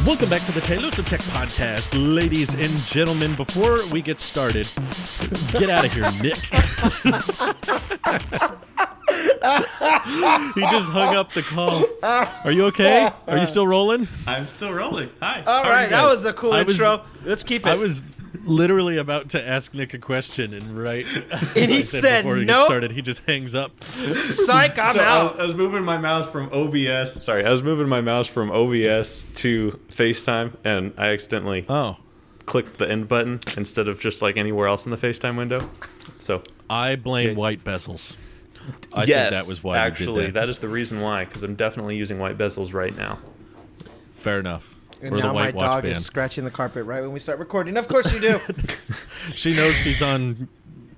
Welcome back to the Taylors of Tech podcast, ladies and gentlemen. Before we get started, get out of here, Nick. He just hung up the call. Are you okay? Are you still rolling? I'm still rolling. Hi. All right, that was a cool intro. Let's keep it. I was literally about to ask Nick a question, and he said before he no. gets started, he just hangs up. Psych, I'm out. I was moving my mouse from OBS. Sorry, I was moving my mouse from OBS to FaceTime, and I accidentally clicked the end button instead of just like anywhere else in the FaceTime window. So I blame white bezels. I think that was why actually, you did that. that is the reason why, because I'm definitely using white bezels right now. Fair enough. And Or the now my White Watch dog Band. is scratching the carpet right when we start recording. Of course you do. She knows she's on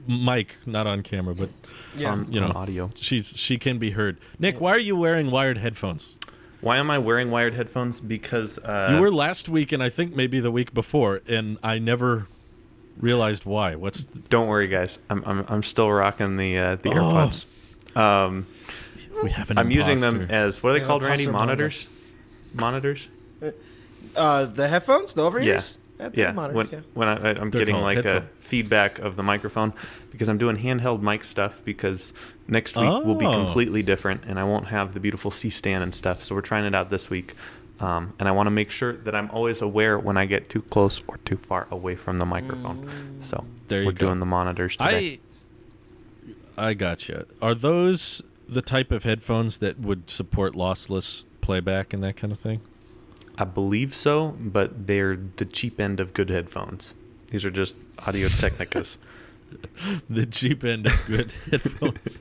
mic, not on camera, but Yeah. On audio. she can be heard. Nick, why are you wearing wired headphones? Why am I wearing wired headphones? Because You were last week, and I think maybe the week before, and I never realized why. Don't worry, guys. I'm still rocking the AirPods. We have an I'm using them imposter. as what are they Yeah, called, Randy? imposter Monitors. Monitors. The headphones, the over-ears? Yeah. Monitors, When I'm They're getting called like a headphone. feedback of the microphone, because I'm doing handheld mic stuff, because next week will be completely different, and I won't have the beautiful C-stand and stuff. So we're trying it out this week, and I want to make sure that I'm always aware when I get too close or too far away from the microphone. So There you we're go. doing the monitors today. I gotcha. Are those the type of headphones that would support lossless playback and that kind of thing? I believe so, but they're the cheap end of good headphones. These are just Audio Technicas. The cheap end of good headphones.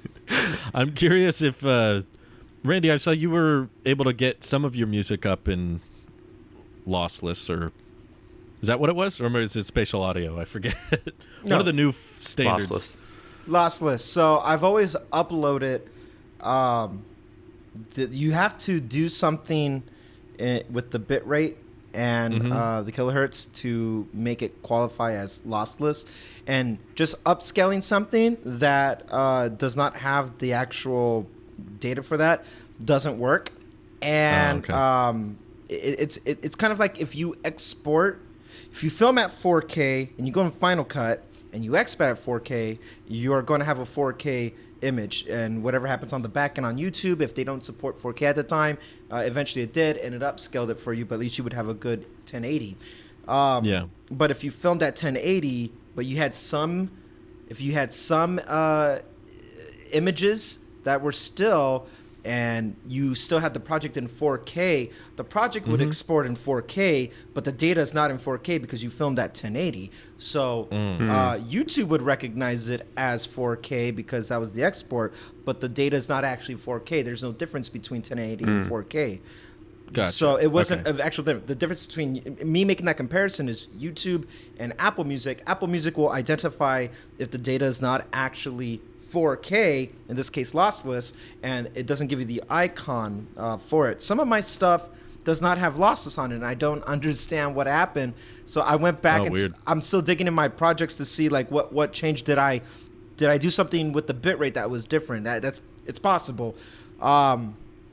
I'm curious if, Randy, I saw you were able to get some of your music up in lossless, or is that what it was? Or is it spatial audio? I forget. No. One of the new standards. Lossless. Lossless. So I've always uploaded. You have to do something with the bit rate and the kilohertz to make it qualify as lossless, and just upscaling something that Oh, does not have the actual data for that doesn't work. And it's kind of like if you film at 4K and you go in Final Cut and you export at 4K, you're going to have a 4K image, and whatever happens on the back end on YouTube, if they don't support 4K at the time, eventually it did, and it upscaled it for you, but at least you would have a good 1080. Yeah. But if you filmed at 1080, but you had some images that were still, and you still had the project in 4K, the project would export in 4K, but the data is not in 4K because you filmed at 1080. So YouTube would recognize it as 4K because that was the export, but the data is not actually 4K. There's no difference between 1080 and 4K. Gotcha. So it wasn't Okay. an actual difference. The difference between me making that comparison is YouTube and Apple Music. Apple Music will identify if the data is not actually 4K, in this case lossless, and it doesn't give you the icon for it. Some of my stuff does not have lossless on it, and I don't understand what happened. So I went back and weird. I'm still digging in my projects to see like what changed. Did I do something with the bitrate that was different? It's possible.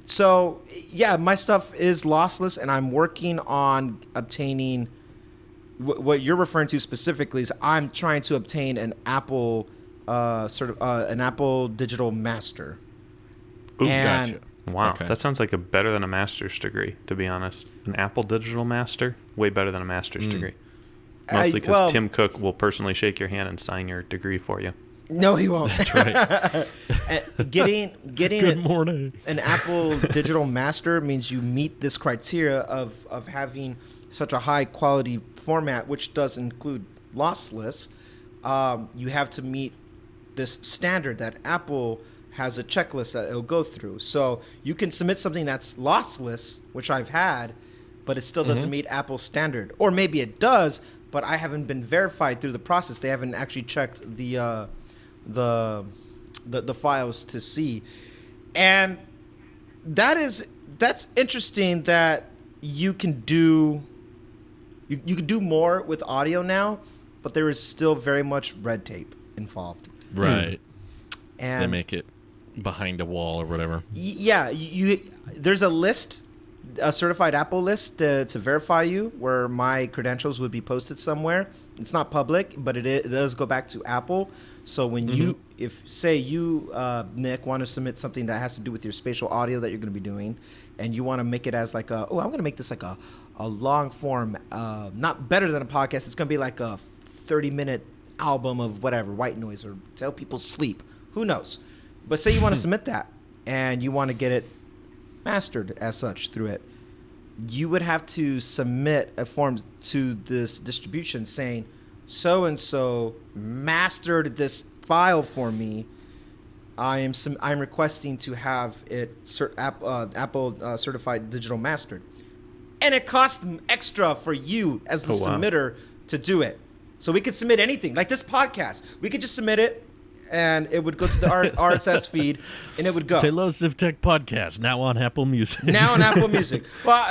So yeah, my stuff is lossless, and I'm working on obtaining what you're referring to specifically. Is I'm trying to obtain an Apple an Apple digital master. Ooh, And- Gotcha. Wow, Okay. that sounds like better than a master's degree, to be honest. An Apple Digital Master, way better than a master's degree. Mostly because Tim Cook will personally shake your hand and sign your degree for you. No, he won't. That's right. Getting Good morning. an Apple digital master means you meet this criteria of having such a high quality format, which does include lossless. You have to meet this standard that Apple has a checklist that it'll go through. So you can submit something that's lossless, which I've had, but it still doesn't meet Apple's standard. Or maybe it does, but I haven't been verified through the process. They haven't actually checked the files to see. And that's interesting that you can do you can do more with audio now, but there is still very much red tape involved. Right. And They make it behind a wall or whatever. yeah, there's a list a certified Apple list to verify you, where my credentials would be posted somewhere. It's not public, but it does go back to Apple. So when you, if say you, Nick, want to submit something that has to do with your spatial audio that you're going to be doing, and you want to make it as like I'm going to make this like a long form, not better than a podcast. It's going to be like a 30-minute album of whatever, white noise, or to help people sleep. Who knows? But say you want to submit that, and you want to get it mastered as such through it, you would have to submit a form to this distribution saying, so and so mastered this file for me. I'm requesting to have it Apple certified digital mastered, and it costs extra for you as the submitter to do it. So we could submit anything like this podcast. We could just submit it, and it would go to the RSS feed, and it would go. Taylor Zivtech Podcast, now on Apple Music. Now on Apple Music. Well,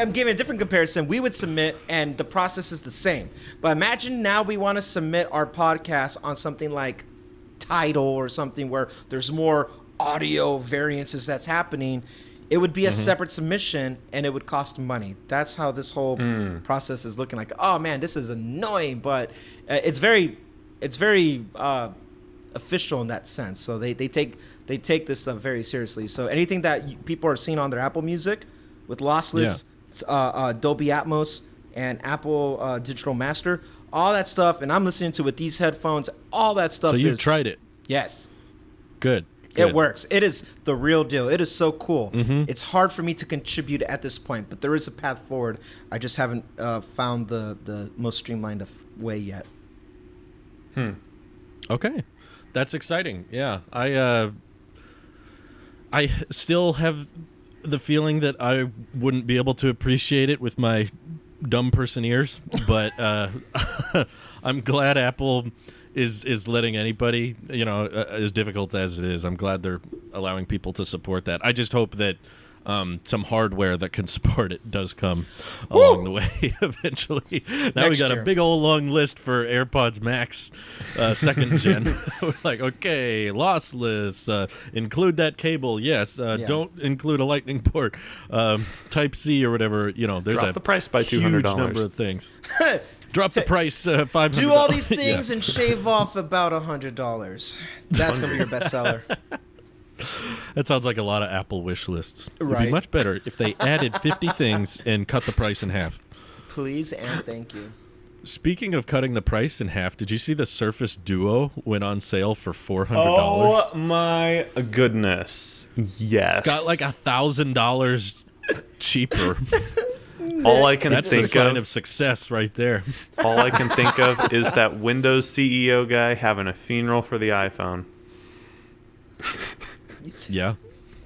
I'm giving a different comparison. We would submit, and the process is the same. But imagine now we want to submit our podcast on something like Tidal or something where there's more audio variances that's happening. It would be a separate submission, and it would cost money. That's how this whole process is looking like. Oh, man, this is annoying, but it's very official in that sense. So they take this stuff very seriously. So anything that people are seeing on their Apple Music with lossless, Dolby Atmos, and Apple Digital Master, all that stuff, and I'm listening to it with these headphones, all that stuff. So you've tried it? Yes. Good. It works. It is the real deal. It is so cool. It's hard for me to contribute at this point, but there is a path forward. I just haven't found the most streamlined way yet. Okay. That's exciting. Yeah. I still have the feeling that I wouldn't be able to appreciate it with my dumb person ears, but I'm glad Apple is letting anybody, as difficult as it is, I'm glad they're allowing people to support that. I just hope that some hardware that can support it does come along the way eventually. Now we got a big old long list for AirPods Max second gen. We're like, okay, lossless, include that cable, yes. Don't include a lightning port, Type C or whatever. There's Drop the price by $200. Huge number of things. Drop the price $500. Do all these things and shave off about $100. That's gonna be your bestseller. That sounds like a lot of Apple wish lists. Right. It'd be much better if they added 50 things and cut the price in half. Please and thank you. Speaking of cutting the price in half, did you see the Surface Duo went on sale for $400? Oh my goodness! Yes, it's got like $1,000 cheaper. All I can That's think the sign of success right there. All I can think of is that Windows CEO guy having a funeral for the iPhone. Yeah.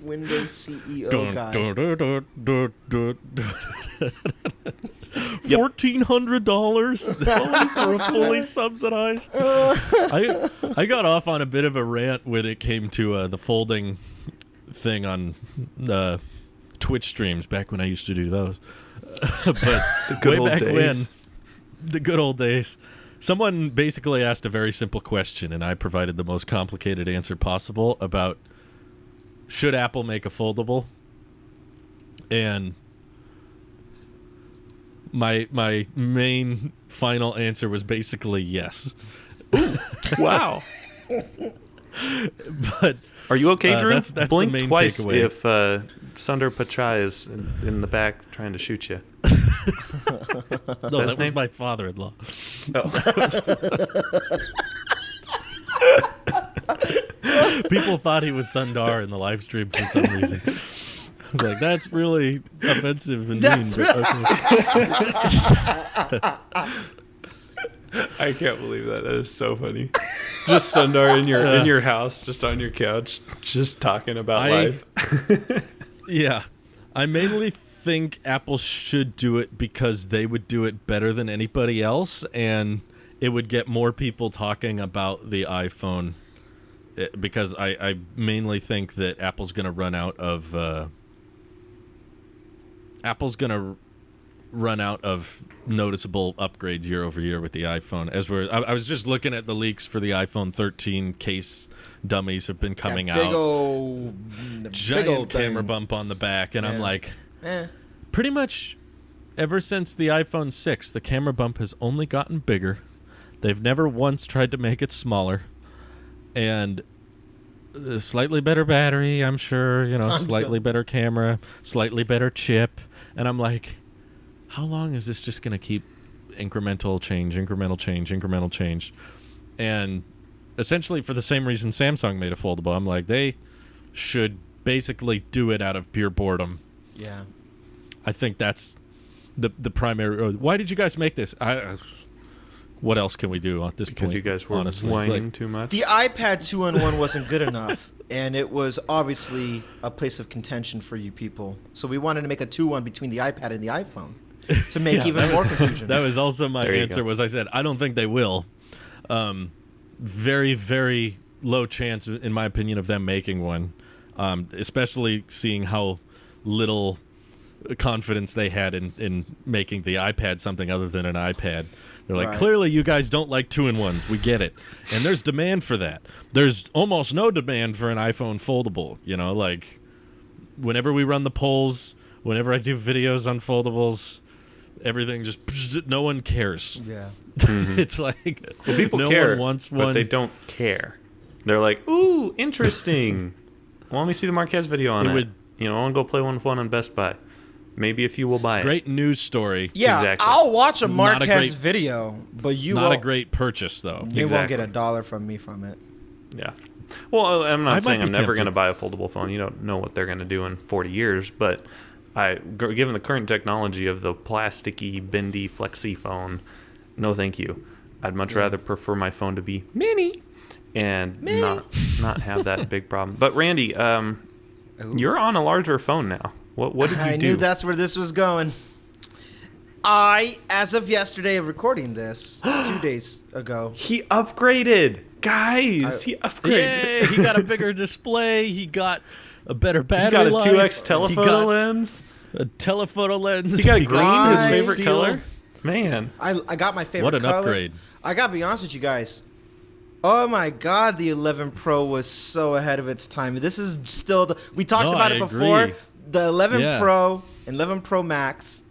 Windows CEO guy. $1,400 for a fully subsidized. I got off on a bit of a rant when it came to the folding thing on Twitch streams back when I used to do those. But the good old days. The good old days. Someone basically asked a very simple question, and I provided the most complicated answer possible about should Apple make a foldable? And my main final answer was basically yes. Wow. But are you okay, Drew? That's Blink the main twice takeaway. if Sundar Pichai is in the back trying to shoot you. No, that was my father-in-law. Oh. People thought he was Sundar in the live stream for some reason. I was like, that's really offensive and mean. But okay. I can't believe that. That is so funny. Just Sundar in your house, just on your couch, just talking about life. Yeah. I mainly think Apple should do it because they would do it better than anybody else, and it would get more people talking about the iPhone. Because I mainly think that Apple's going to run out of noticeable upgrades year over year with the iPhone. I was just looking at the leaks for the iPhone 13 case dummies have been coming out. Giant camera bump on the back, and I'm like, pretty much ever since the iPhone 6, the camera bump has only gotten bigger. They've never once tried to make it smaller. And a slightly better battery, I'm sure, slightly better camera, slightly better chip. And I'm like, how long is this just going to keep incremental change? And essentially for the same reason Samsung made a foldable, I'm like, they should basically do it out of pure boredom. Yeah. I think that's the primary. Why did you guys make this? What else can we do at this point? Because you guys were honestly whining too much. The iPad 2-in-1 wasn't good enough, and it was obviously a place of contention for you people. So we wanted to make a 2-1 between the iPad and the iPhone to make even more confusion. That was also my answer. Go. Was I said I don't think they will. Very, very low chance, in my opinion, of them making one. Especially seeing how little confidence they had in making the iPad something other than an iPad. They're like, Right. Clearly you guys don't like 2-in-1s. We get it. And there's demand for that. There's almost no demand for an iPhone foldable. Like whenever we run the polls, whenever I do videos on foldables, everything just, no one cares. Yeah. Mm-hmm. It's like, Well, people no care, one wants one. but they don't care. They're like, ooh, interesting. Well, let me see the Marquez video on it. I want to go play one on Best Buy. Maybe a few will buy it. Great news story. Yeah, Exactly. I'll watch a Not a Marquez great- video, but you Not won't, a great purchase, though. you won't get Exactly. $1 from me from it. Yeah. Well, I'm I not saying might I'm be never going to tempted. buy a foldable phone. You don't know what they're going to do in 40 years, but given the current technology of the plasticky, bendy, flexy phone, no thank you. I'd much rather prefer my phone to be mini and not have that big problem. But Randy, you're on a larger phone now. What did you do? I knew that's where this was going. I, as of yesterday of recording this, 2 days ago. He upgraded. Guys, he upgraded. Yay! He got a bigger display. He got a better He battery got a life. 2x He telephoto got lens. a telephoto lens. He got He green, got his favorite steel. color. Man. I got my favorite What an color. upgrade. I gotta be honest with you guys. Oh my God, the 11 Pro was so ahead of its time. This is still we talked No, about I it before. agree. The 11 Yeah. Pro, 11 Pro Max,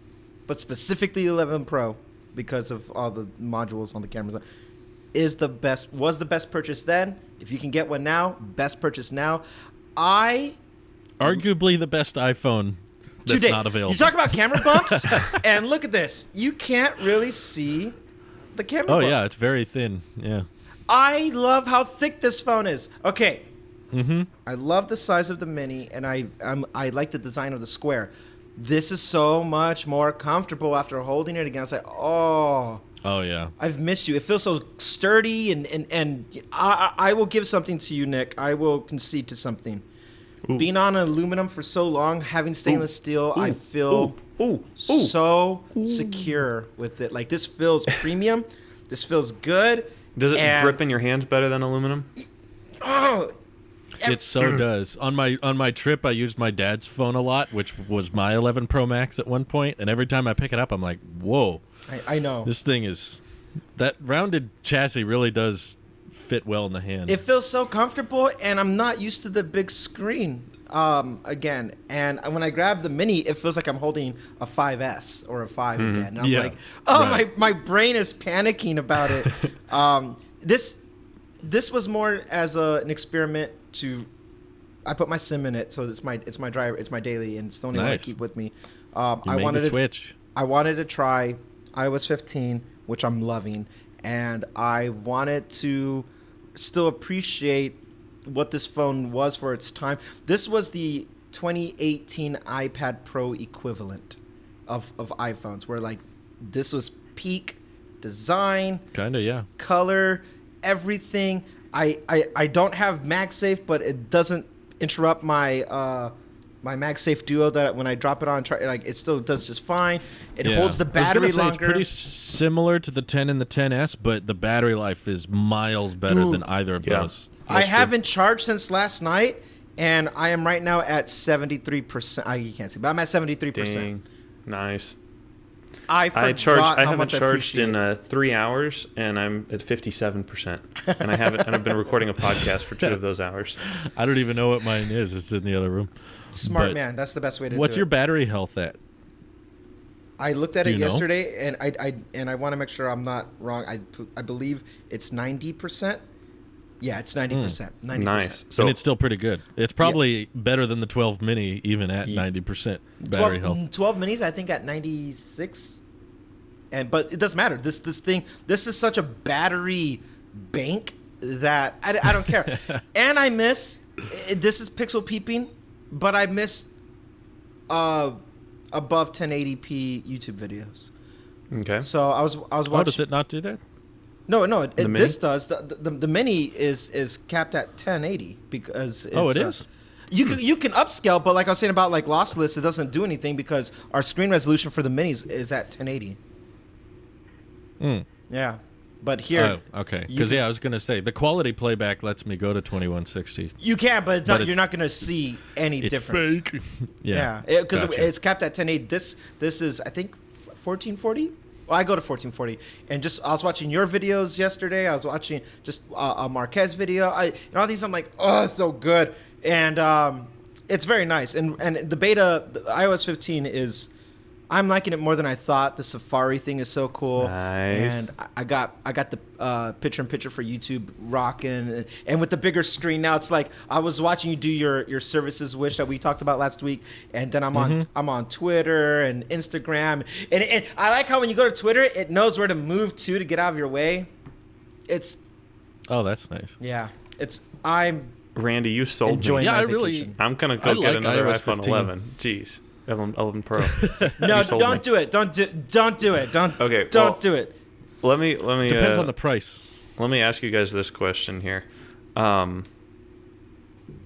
but specifically 11 Pro because of all the modules on the cameras, was the best purchase then. If you can get one now, best purchase now. Arguably the best iPhone that's Today, not available. you talk about camera bumps, and look at this. You can't really see the camera Oh bump. yeah, it's very thin. Yeah. I love how thick this phone is. Okay, Mm-hmm. I love the size of the mini, and I like the design of the square. This is so much more comfortable after holding it again. I was like, oh, Oh yeah. I've missed you. It feels so sturdy, and I will give something to you, Nick. I will concede to something. Ooh. Being on aluminum for so long, having stainless steel, I feel Ooh. so secure with it. Like, this feels premium. This feels good. Does it and- grip in your hands better than aluminum? Oh, It so does. On my trip, I used my dad's phone a lot, which was my 11 Pro Max at one point, and every time I pick it up, I'm like, whoa, I know. this thing is... That rounded chassis really does fit well in the hand. It feels so comfortable, and I'm not used to the big screen again. And when I grab the mini, it feels like I'm holding a 5S or a 5 again. And I'm Yeah. like, oh, Right. my brain is panicking about it. This was more as an experiment to. I put my SIM in it, so it's my driver, it's my daily, and it's the only one I Nice. keep with me. you I made wanted the to switch. I wanted to try iOS 15, which I'm loving, and I wanted to still appreciate what this phone was for its time. This was the 2018 iPad Pro equivalent of iPhones, where like this was peak design, Kinda, yeah. color, everything. I don't have MagSafe, but it doesn't interrupt my my MagSafe Duo that when I drop it on, it still does just fine. It Yeah. holds the I was gonna battery say longer. It's pretty similar to the 10 and the 10S, but the battery life is miles better Dude. than either of Yeah. those. I That's true. haven't charged since last night, and I am right now at 73%. You can't see, but I'm at 73%. Dang. Nice. I I forgot how haven't much I charged appreciate in it. 3 hours, and I'm at 57%. And I've been recording a podcast for 2 of those hours. I don't even know what mine is. It's in the other room. Smart but man. That's the best way to What's do your it. battery health at? I looked at Do it you know? yesterday, and I want to make sure I'm not wrong. I believe it's 90%. Yeah, it's 90%. 90%. Nice. And it's still pretty good. It's probably better than the 12 mini, even at 90% battery 12, health. 12 minis, I think, at 96. But it doesn't matter. This is such a battery bank that I don't care. And I miss, this is pixel peeping, but I miss above 1080p YouTube videos. Okay. So I was watching. Oh, does it not do that? No, The mini? this does. The mini is capped at 1080 because it's, It is? You can upscale, but like I was saying about like lossless, it doesn't do anything because our screen resolution for the minis is at 1080. Yeah, but here. Oh, okay. Because I was gonna say the quality playback lets me go to 2160. You can, but, you're not going to see any It's difference. fake. Yeah, because it's capped at 1080. This is I think 1440. Well, I go to 1440, and I was watching your videos yesterday. I was watching just a Marquez video. All these I'm like, oh, it's so good, and it's very nice. And the beta, the iOS 15 is. I'm liking it more than I thought. The Safari thing is so cool. Nice. And I got the picture-in-picture for YouTube rocking, and with the bigger screen now, it's like I was watching you do your services wish that we talked about last week, and then I'm on Twitter and Instagram, and I like how when you go to Twitter, it knows where to move to get out of your way. It's That's nice. I'm Randy, you sold enjoying me. Yeah, my I really- vacation. I'm gonna I go get like another iOS iPhone 15. 11. Jeez, 11 Pro. No, You sold don't me. do it. Don't do it. Okay, Don't well, do it. Let me. Depends on the price. Let me ask you guys this question here. I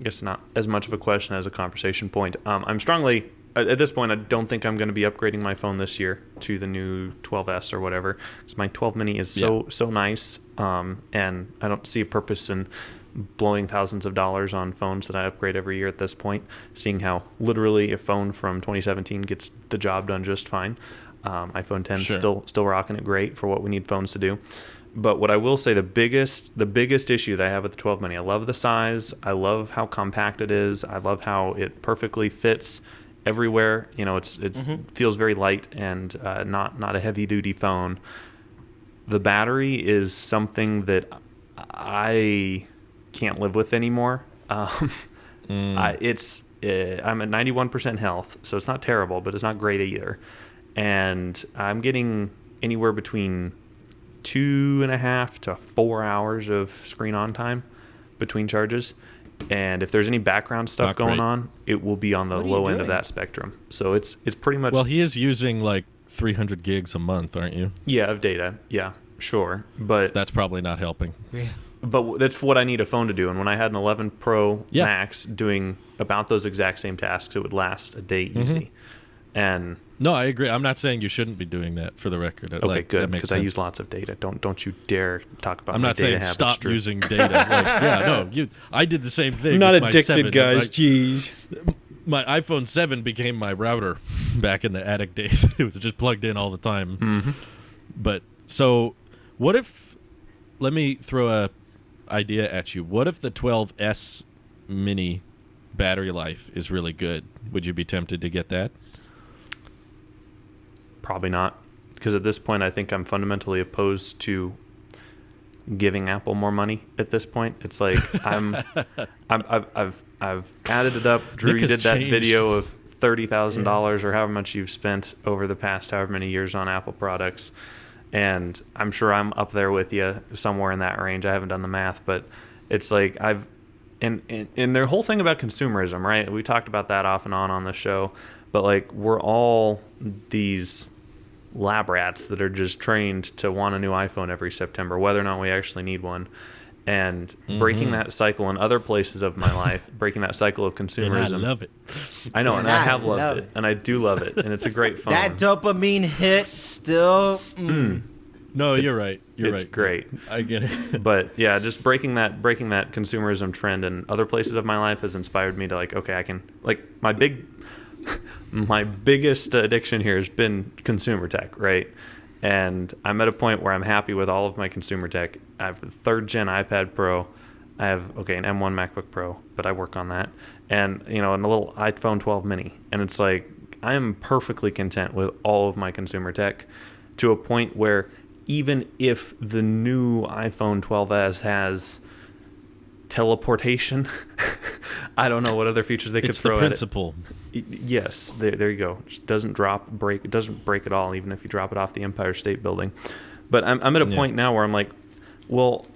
guess not as much of a question as a conversation point. I'm strongly at this point. I don't think I'm going to be upgrading my phone this year to the new 12s or whatever. Because my 12 mini is so nice, and I don't see a purpose in blowing thousands of dollars on phones that I upgrade every year at this point. Seeing how literally a phone from 2017 gets the job done just fine. iPhone 10 still rocking it great for what we need phones to do. But what I will say, the biggest issue that I have with the 12 mini, I love the size. I love how compact it is. I love how it perfectly fits everywhere. You know, it feels very light and not a heavy duty phone. The battery is something that I can't live with anymore. I'm at 91% health, so it's not terrible, but it's not great either. And I'm getting anywhere between 2.5 to 4 hours of screen on time between charges. And if there's any background stuff going on, it will be on the low end of that spectrum. So it's pretty much. Well, he is using like 300 gigs a month, aren't you? Yeah, of data. Yeah, sure, but That's probably not helping. Yeah. But that's what I need a phone to do. And when I had an 11 Pro Max doing about those exact same tasks, it would last a day easy. And No, I agree. I'm not saying you shouldn't be doing that, for the record. okay, good, because I use lots of data. Don't you dare talk about I'm my not data saying habits. stop Drew. using data. I did the same thing. I'm not with my addicted, 7. guys. Jeez. My iPhone 7 became my router back in the attic days. It was just plugged in all the time. Mm-hmm. But so, what if? Let me throw a idea at you. What if the 12S Mini battery life is really good? Would you be tempted to get that? Probably not, because at this point, I think I'm fundamentally opposed to giving Apple more money. At this point, it's like I've added it up. Drew, Nick you has did that changed. video of $30,000 or however much you've spent over the past however many years on Apple products, and I'm sure I'm up there with you somewhere in that range. I haven't done the math, but it's like and their whole thing about consumerism, right? We talked about that off and on the show, but like we're all these lab rats that are just trained to want a new iPhone every September, whether or not we actually need one. And breaking that cycle in other places of my life, breaking that cycle of consumerism. And I love it. I know, and I have loved love it, it. and I do love it, and it's a great phone. That dopamine hit still. No, you're right. You're it's right. great. I get it. But yeah, just breaking that consumerism trend in other places of my life has inspired me to like, okay, I can like my biggest addiction here has been consumer tech, right? And I'm at a point where I'm happy with all of my consumer tech. I have a 3rd gen iPad Pro. I have an M1 MacBook Pro, but I work on that, and and a little iPhone 12 mini. And it's like I am perfectly content with all of my consumer tech, to a point where even if the new iPhone 12s has teleportation, I don't know what other features they could It's throw the at it. principle. Yes, there you go. It just doesn't break. It doesn't break at all, even if you drop it off the Empire State Building. But I'm at a point now where I'm like, well,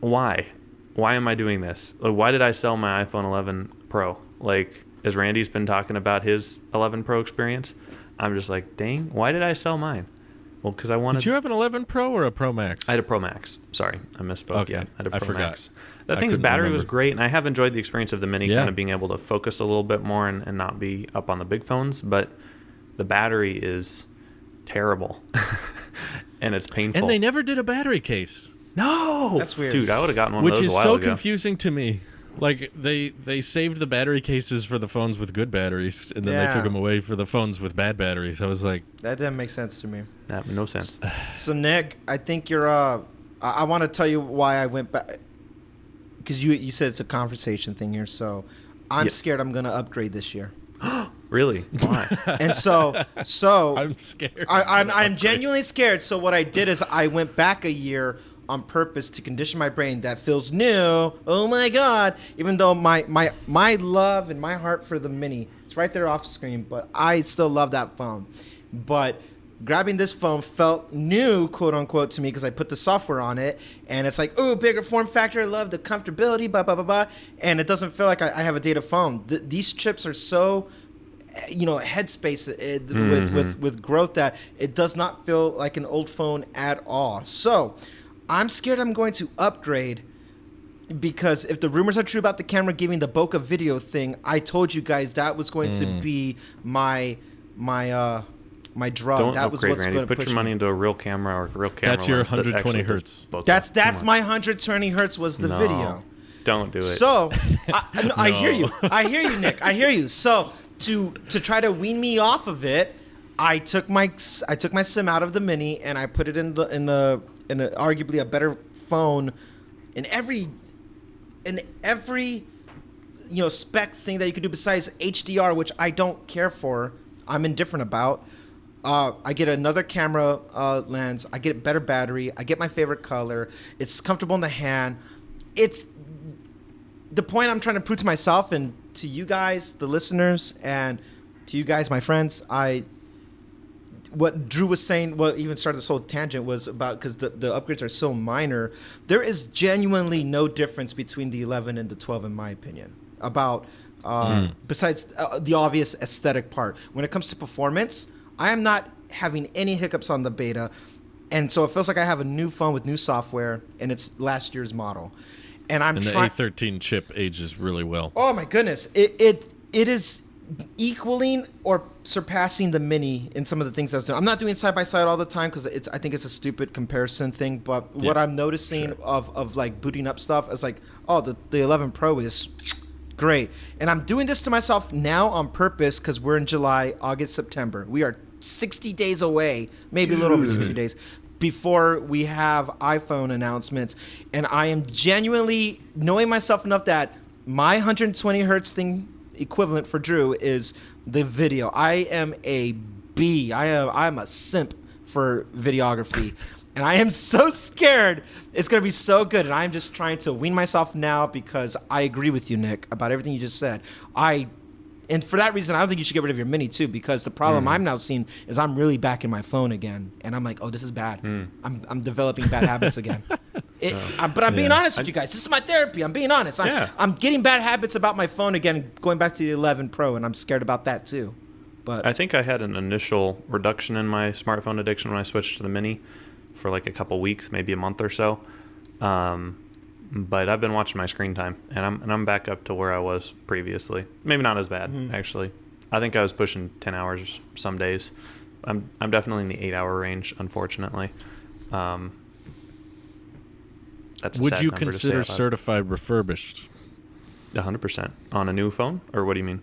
why? Why am I doing this? Like, why did I sell my iPhone 11 Pro? Like, as Randy's been talking about his 11 Pro experience, I'm just like, dang, why did I sell mine? Well, because I wanted... Did you have an 11 Pro or a Pro Max? I had a Pro Max. Sorry, I misspoke. Okay. Yeah, I had a Pro forgot. Max. That thing's battery was great, and I have enjoyed the experience of the Mini, kind of being able to focus a little bit more and not be up on the big phones, but the battery is terrible, and it's painful. And they never did a battery case. No! That's weird. Dude, I would have gotten one Which of those is a while so ago. confusing to me. Like, they saved the battery cases for the phones with good batteries, and then they took them away for the phones with bad batteries. I was like... That didn't make sense to me. That made no sense. So, Nick, I think you're... I want to tell you why I went back. Because you said it's a conversation thing here, so I'm scared I'm going to upgrade this year. Really? Why? And so I'm scared. I'm genuinely scared. So what I did is I went back a year on purpose to condition my brain that feels new. Oh my God! Even though my love and my heart for the Mini, it's right there off screen, but I still love that phone. But grabbing this phone felt new, quote unquote, to me because I put the software on it, and it's like, oh, bigger form factor. I love the comfortability, blah blah blah blah, and it doesn't feel like I have a data phone. These chips are so, headspace with growth that it does not feel like an old phone at all. So I'm scared I'm going to upgrade, because if the rumors are true about the camera giving the bokeh video thing, I told you guys that was going to be my drug. Don't That was upgrade, what's Randy. going to Put push your money me. into a real camera or a real camera. That's your lens that 120 actually does hertz. bokeh. That's Come my on. 120 hertz was the No. video. Don't do it. So I hear you. I hear you, Nick. I hear you. So to try to wean me off of it, I took my SIM out of the Mini and I put it in arguably a better phone in every spec thing that you could do besides HDR, which I don't care for. I'm indifferent about. I get another camera lens. I get better battery. I get my favorite color. It's comfortable in the hand. It's the point I'm trying to prove to myself and to you guys, the listeners, and to you guys, my friends. What Drew was saying, what even started this whole tangent, was about, because the upgrades are so minor, there is genuinely no difference between the 11 and the 12, in my opinion, about besides the obvious aesthetic part. When it comes to performance, I am not having any hiccups on the beta, and so it feels like I have a new phone with new software, and it's last year's model. And the A13 chip ages really well. Oh my goodness, it is equaling or surpassing the Mini in some of the things I was doing. I'm not doing side by side all the time because I think it's a stupid comparison thing. But what I'm noticing of like booting up stuff is like, oh, the 11 Pro is great, and I'm doing this to myself now on purpose because we're in July, August, September. We are 60 days away, maybe a little over 60 days, before we have iPhone announcements, and I am genuinely knowing myself enough that my 120 hertz thing equivalent for Drew is the video. I am a B. I'm a simp for videography, and I am so scared it's gonna be so good. And I'm just trying to wean myself now because I agree with you, Nick, about everything you just said. And for that reason, I don't think you should get rid of your Mini too, because the problem I'm now seeing is I'm really back in my phone again, and I'm like, oh, this is bad. I'm developing bad habits again. But I'm being honest with you guys. This is my therapy. I'm being honest. I'm getting bad habits about my phone again, going back to the 11 Pro, and I'm scared about that too. But I think I had an initial reduction in my smartphone addiction when I switched to the Mini for like a couple weeks, maybe a month or so. But I've been watching my screen time, and I'm back up to where I was previously. Maybe not as bad, actually. I think I was pushing 10 hours some days. I'm definitely in the 8-hour range, unfortunately. That's a Would sad you number to say consider out loud. certified refurbished? 100% on a new phone, or what do you mean?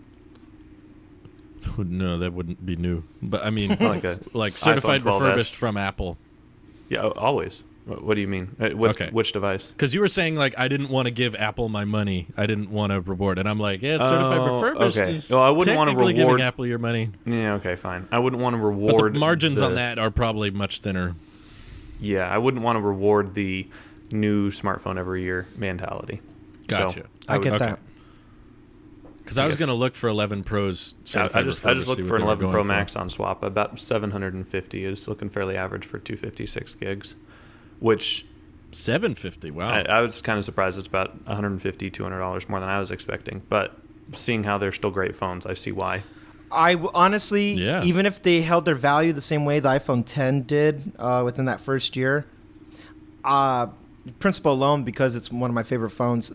No, that wouldn't be new. But I mean, Like a like certified iPhone 12s. refurbished from Apple. Yeah, always. What do you mean? Okay. Which device? Because you were saying like I didn't want to give Apple my money. I didn't want to reward, and I'm like, yeah, certified refurbished okay. is Well, I wouldn't want to technically reward giving Apple your money. Yeah, okay, fine. I wouldn't want to But reward the margins on that are probably much thinner. Yeah, I wouldn't want to reward the new smartphone every year mentality. Gotcha. So I get that. Because I was going to look for 11 Pros. I just looked for an 11 Pro Max on swap. About 750 is looking fairly average for 256 gigs, which 750. Wow. I was kind of surprised. It's about $150, $200 more than I was expecting. But seeing how they're still great phones, I see why. Honestly, Yeah. even if they held their value the same way the iPhone 10 did within that first year, principle alone, because it's one of my favorite phones.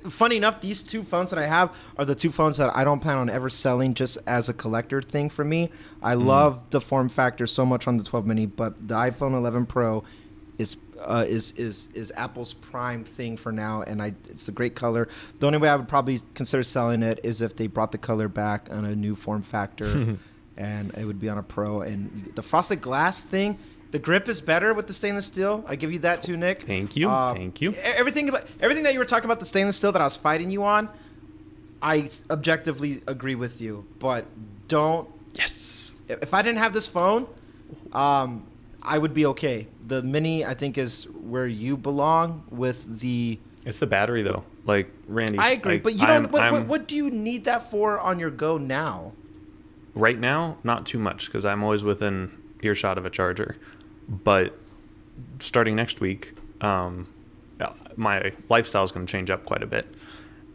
Funny enough, these two phones that I have are the two phones that I don't plan on ever selling, just as a collector thing for me. I love the form factor so much on the 12 mini, but the iPhone 11 Pro is Apple's prime thing for now, and it's a great color. The only way I would probably consider selling it is if they brought the color back on a new form factor, and it would be on a Pro. And the frosted glass thing, the grip is better with the stainless steel. I give you that too, Nick. Thank you. Thank you. Everything that you were talking about the stainless steel that I was fighting you on, I objectively agree with you. But don't. Yes. If I didn't have this phone, I would be okay. The mini, I think, is where you belong with the. It's the battery, though. Like, Randy. I agree, but you don't. What do you need that for on your go now? Right now, not too much, because I'm always within earshot of a charger. But starting next week, my lifestyle is going to change up quite a bit.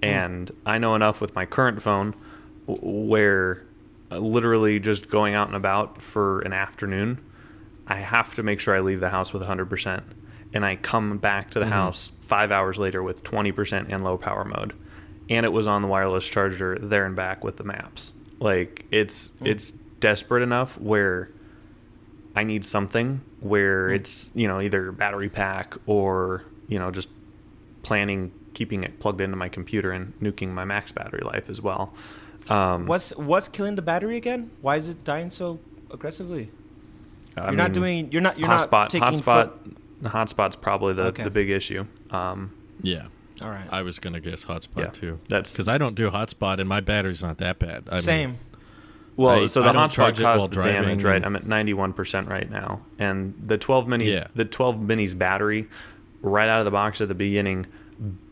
And I know enough with my current phone where literally just going out and about for an afternoon, I have to make sure I leave the house with 100%. And I come back to the house 5 hours later with 20% in low power mode. And it was on the wireless charger there and back with the maps. Like, it's desperate enough where I need something where it's, either battery pack or, just keeping it plugged into my computer and nuking my max battery life as well. What's killing the battery again? Why is it dying so aggressively? You're not taking Hotspot's probably the big issue. Yeah. All right. I was going to guess hotspot too. That's because I don't do hotspot and my battery's not that bad. Same. Well, so the hotspot caused the driving damage, right? I'm at 91% right now, and the 12 minis battery, right out of the box at the beginning,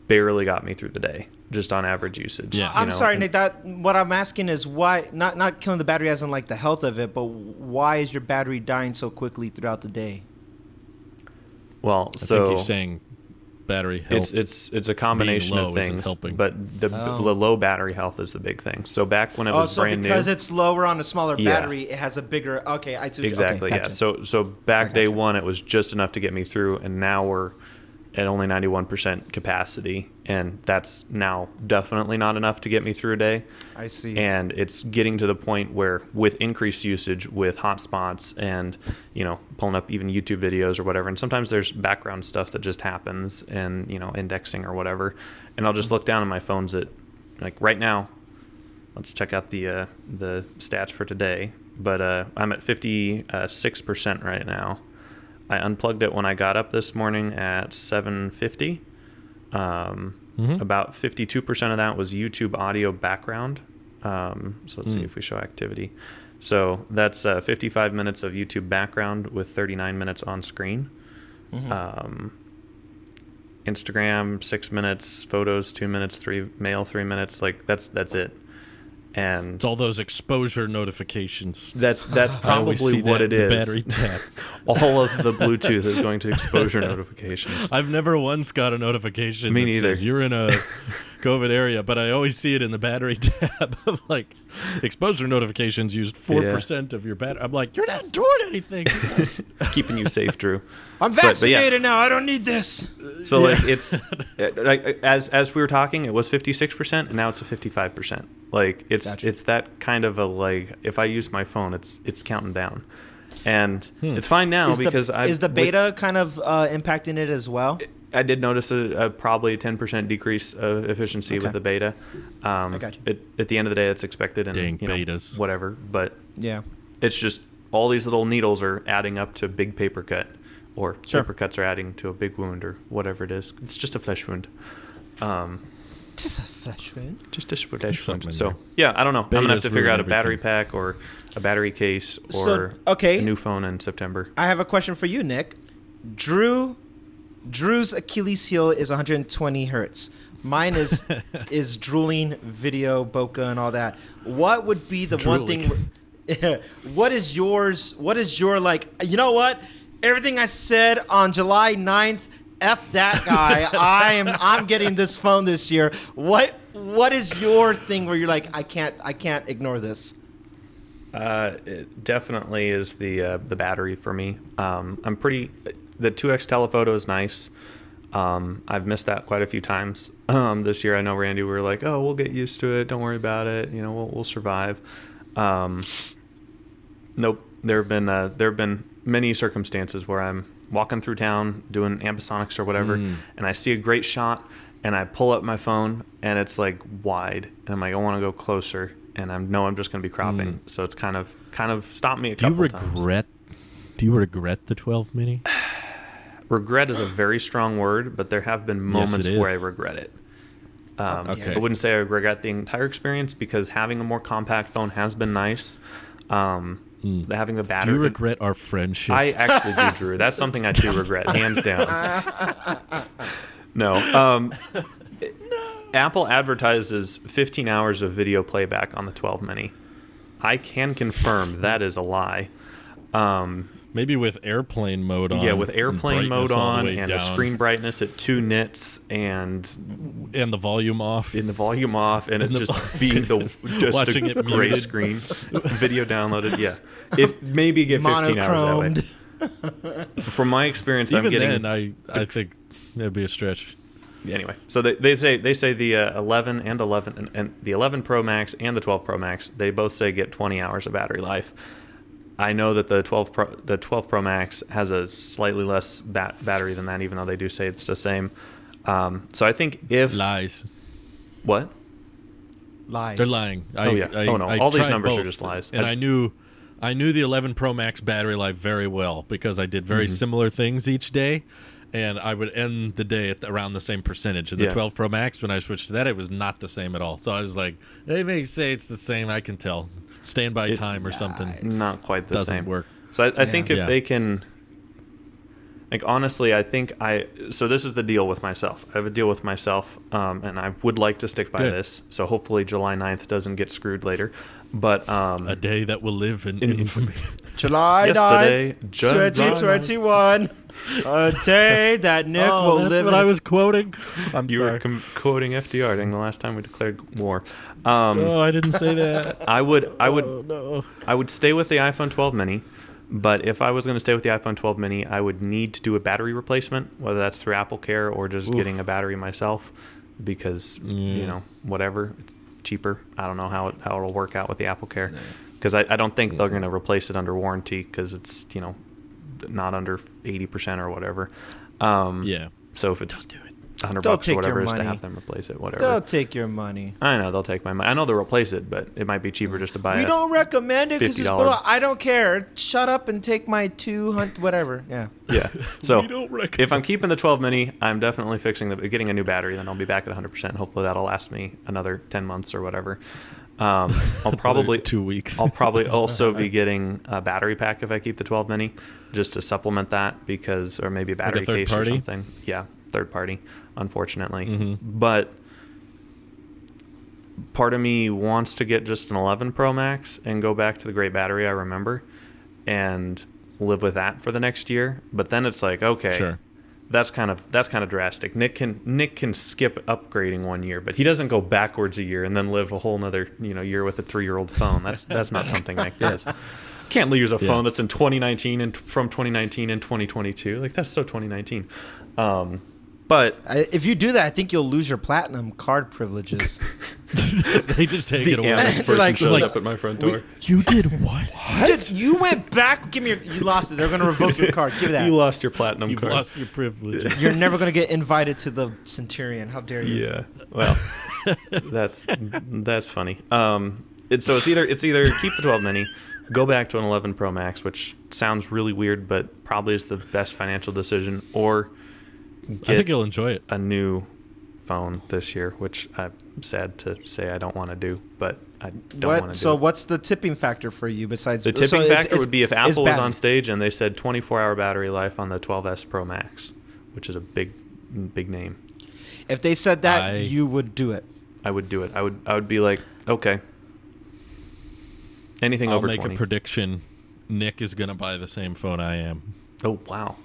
barely got me through the day, just on average usage. Yeah, I'm sorry, Nick. What I'm asking is why not killing the battery as in like the health of it, but why is your battery dying so quickly throughout the day? Well, I think he's saying battery health. It's a combination of things, but the low battery health is the big thing. So back when it was brand new, because it's lower on a smaller battery, it has a bigger. Okay, I see. Exactly. Okay, gotcha. Yeah. So back day one, it was just enough to get me through, and now we're at only 91% capacity, and that's now definitely not enough to get me through a day. I see. And it's getting to the point where, with increased usage, with hotspots and pulling up even YouTube videos or whatever, and sometimes there's background stuff that just happens, and indexing or whatever, and I'll just look down at my phones at, like, right now. Let's check out the stats for today. But I'm at 56% right now. I unplugged it when I got up this morning at 7:50. About 52% of that was YouTube audio background. So let's see if we show activity. So that's 55 minutes of YouTube background with 39 minutes on screen. Instagram 6 minutes, photos 2 minutes, mail 3 minutes. Like that's it. And it's all those exposure notifications. That's probably what it is. Battery tap. All of the Bluetooth is going to exposure notifications. I've never once got a notification Me that neither. says you're in a COVID area, but I always see it in the battery tab of like exposure notifications used 4% of your battery. I'm like, you're not doing anything. Keeping you safe, Drew. I'm vaccinated now. I don't need this. So like it's like as we were talking, it was 56%, and now it's a 55%. Like it's that kind of a, like, if I use my phone, it's counting down, and it's fine now is the beta kind of impacting it as well? I did notice a probably 10% decrease of efficiency with the beta. I got you. At the end of the day, it's expected, and dang betas, whatever. But yeah, it's just all these little needles are adding up to big paper cut or Sure. paper cuts are adding to a big wound or whatever it is. It's just a flesh wound. Just a flesh wound. Just a flesh wound. something in So there. yeah, I don't know. I'm gonna have Betas to figure ruin out a battery everything. pack or a battery case or So, okay. a new phone in September. I have a question for you, Nick. Drew's Achilles heel is 120 hertz. Mine is drooling, video, bokeh, and all that. What would be the one thing? What is yours? What is your like? You know what? Everything I said on July 9th, F that guy. I'm getting this phone this year. What is your thing where you're like, I can't ignore this? It definitely is the battery for me. The 2x telephoto is nice. I've missed that quite a few times this year. I know Randy, we were like, oh, we'll get used to it. Don't worry about it. You know, we'll survive. Nope. There have been many circumstances where I'm walking through town doing ambisonics or whatever, and I see a great shot, and I pull up my phone, and it's like wide, and I'm like, I want to go closer, and I'm just going to be cropping. So it's kind of stopped me a couple times. Do you regret the 12 mini? Regret is a very strong word, but there have been moments where I regret it. Okay. I wouldn't say I regret the entire experience because having a more compact phone has been nice. Having the battery. Do you regret our friendship? I actually do, Drew. That's something I do regret, hands down. No. Apple advertises 15 hours of video playback on the 12 mini. I can confirm that is a lie. Maybe with airplane mode on. Yeah, with airplane mode on and the down, screen brightness at 2 nits and the volume off. and it just being just watching a it gray muted. screen. Video downloaded, yeah. If maybe get 15 hours that way. From my experience, Even I'm getting then, I think that'd be a stretch. anyway. So they say the 11 and the 11 Pro Max and the 12 Pro Max, they both say get 20 hours of battery life. I know that the 12 Pro Max has a slightly less battery than that, even though they do say it's the same. So I think if Lies. what? Lies. They're lying. No, all these tried numbers are both, just lies. And I knew the 11 Pro Max battery life very well because I did very similar things each day, and I would end the day at around the same percentage. And the 12 Pro Max, when I switched to that, it was not the same at all. So I was like, they may say it's the same. I can tell. Standby time or something. Not quite the Doesn't same. work. So I think if they can, like, honestly, so this is the deal with myself. I have a deal with myself, and I would like to stick by this. So hopefully July 9th doesn't get screwed later. But a day that will live in infamy. July Yesterday, 9th, July 2021. A day that Nick will that's live what in. I was quoting. I'm you sorry. were quoting FDR during the last time we declared war. Oh, I didn't say that. I would Oh, no. I would stay with the iPhone 12 mini, but if I was going to stay with the iPhone 12 mini, I would need to do a battery replacement, whether that's through Apple Care or just getting a battery myself, because whatever, it's cheaper. I don't know how it'll work out with the Apple Care, because I don't think they're going to replace it under warranty because it's not under 80% or whatever. Yeah. So if it's Don't do it. $100 They'll or take whatever your it is to money. have them replace it, whatever. They'll take your money. I know they'll take my money. I know they'll replace it, but it might be cheaper just to buy We it. don't recommend it because it's $50. below. I don't care. Shut up and take my 200 whatever. Yeah. Yeah. So We don't recommend- if I'm keeping the 12 mini, I'm definitely getting a new battery. Then I'll be back at 100%. Hopefully that'll last me another 10 months or whatever. I'll probably 2 weeks. I'll probably also be getting a battery pack if I keep the 12 mini, just to supplement that or maybe a battery third case party? or something. Yeah, third party, unfortunately. Mm-hmm. But part of me wants to get just an 11 Pro Max and go back to the great battery I remember and live with that for the next year. But then it's like, okay, Sure. that's kind of drastic. Nick can skip upgrading 1 year, but he doesn't go backwards a year and then live a whole nother year with a 3-year-old phone. That's not something Nick does. Can't use a phone that's in 2019 and from 2019 and 2022. Like, that's so 2019. But If you do that, I think you'll lose your platinum card privileges. They just take it the away. Amex person Like- shows like- up at my front door. You did what? Dude, you went back. Give me you lost it. They're going to revoke your card. Give me that. You lost your platinum You've card. lost your privilege. You're never going to get invited to the Centurion. How dare you? Yeah. Well, that's funny. It's either keep the 12 mini, go back to an 11 Pro Max, which sounds really weird, but probably is the best financial decision, or I think you'll enjoy it. a new phone this year, which I'm sad to say I don't want to do, but I don't want to do. So what's the tipping factor for you besides The tipping factor would be if Apple was battery. on stage and they said 24-hour battery life on the 12s Pro Max, which is a big name. If they said that, you would do it. I would do it. I would be like, okay. Anything I'll over make 20. a prediction. Nick is going to buy the same phone I am. Oh, wow.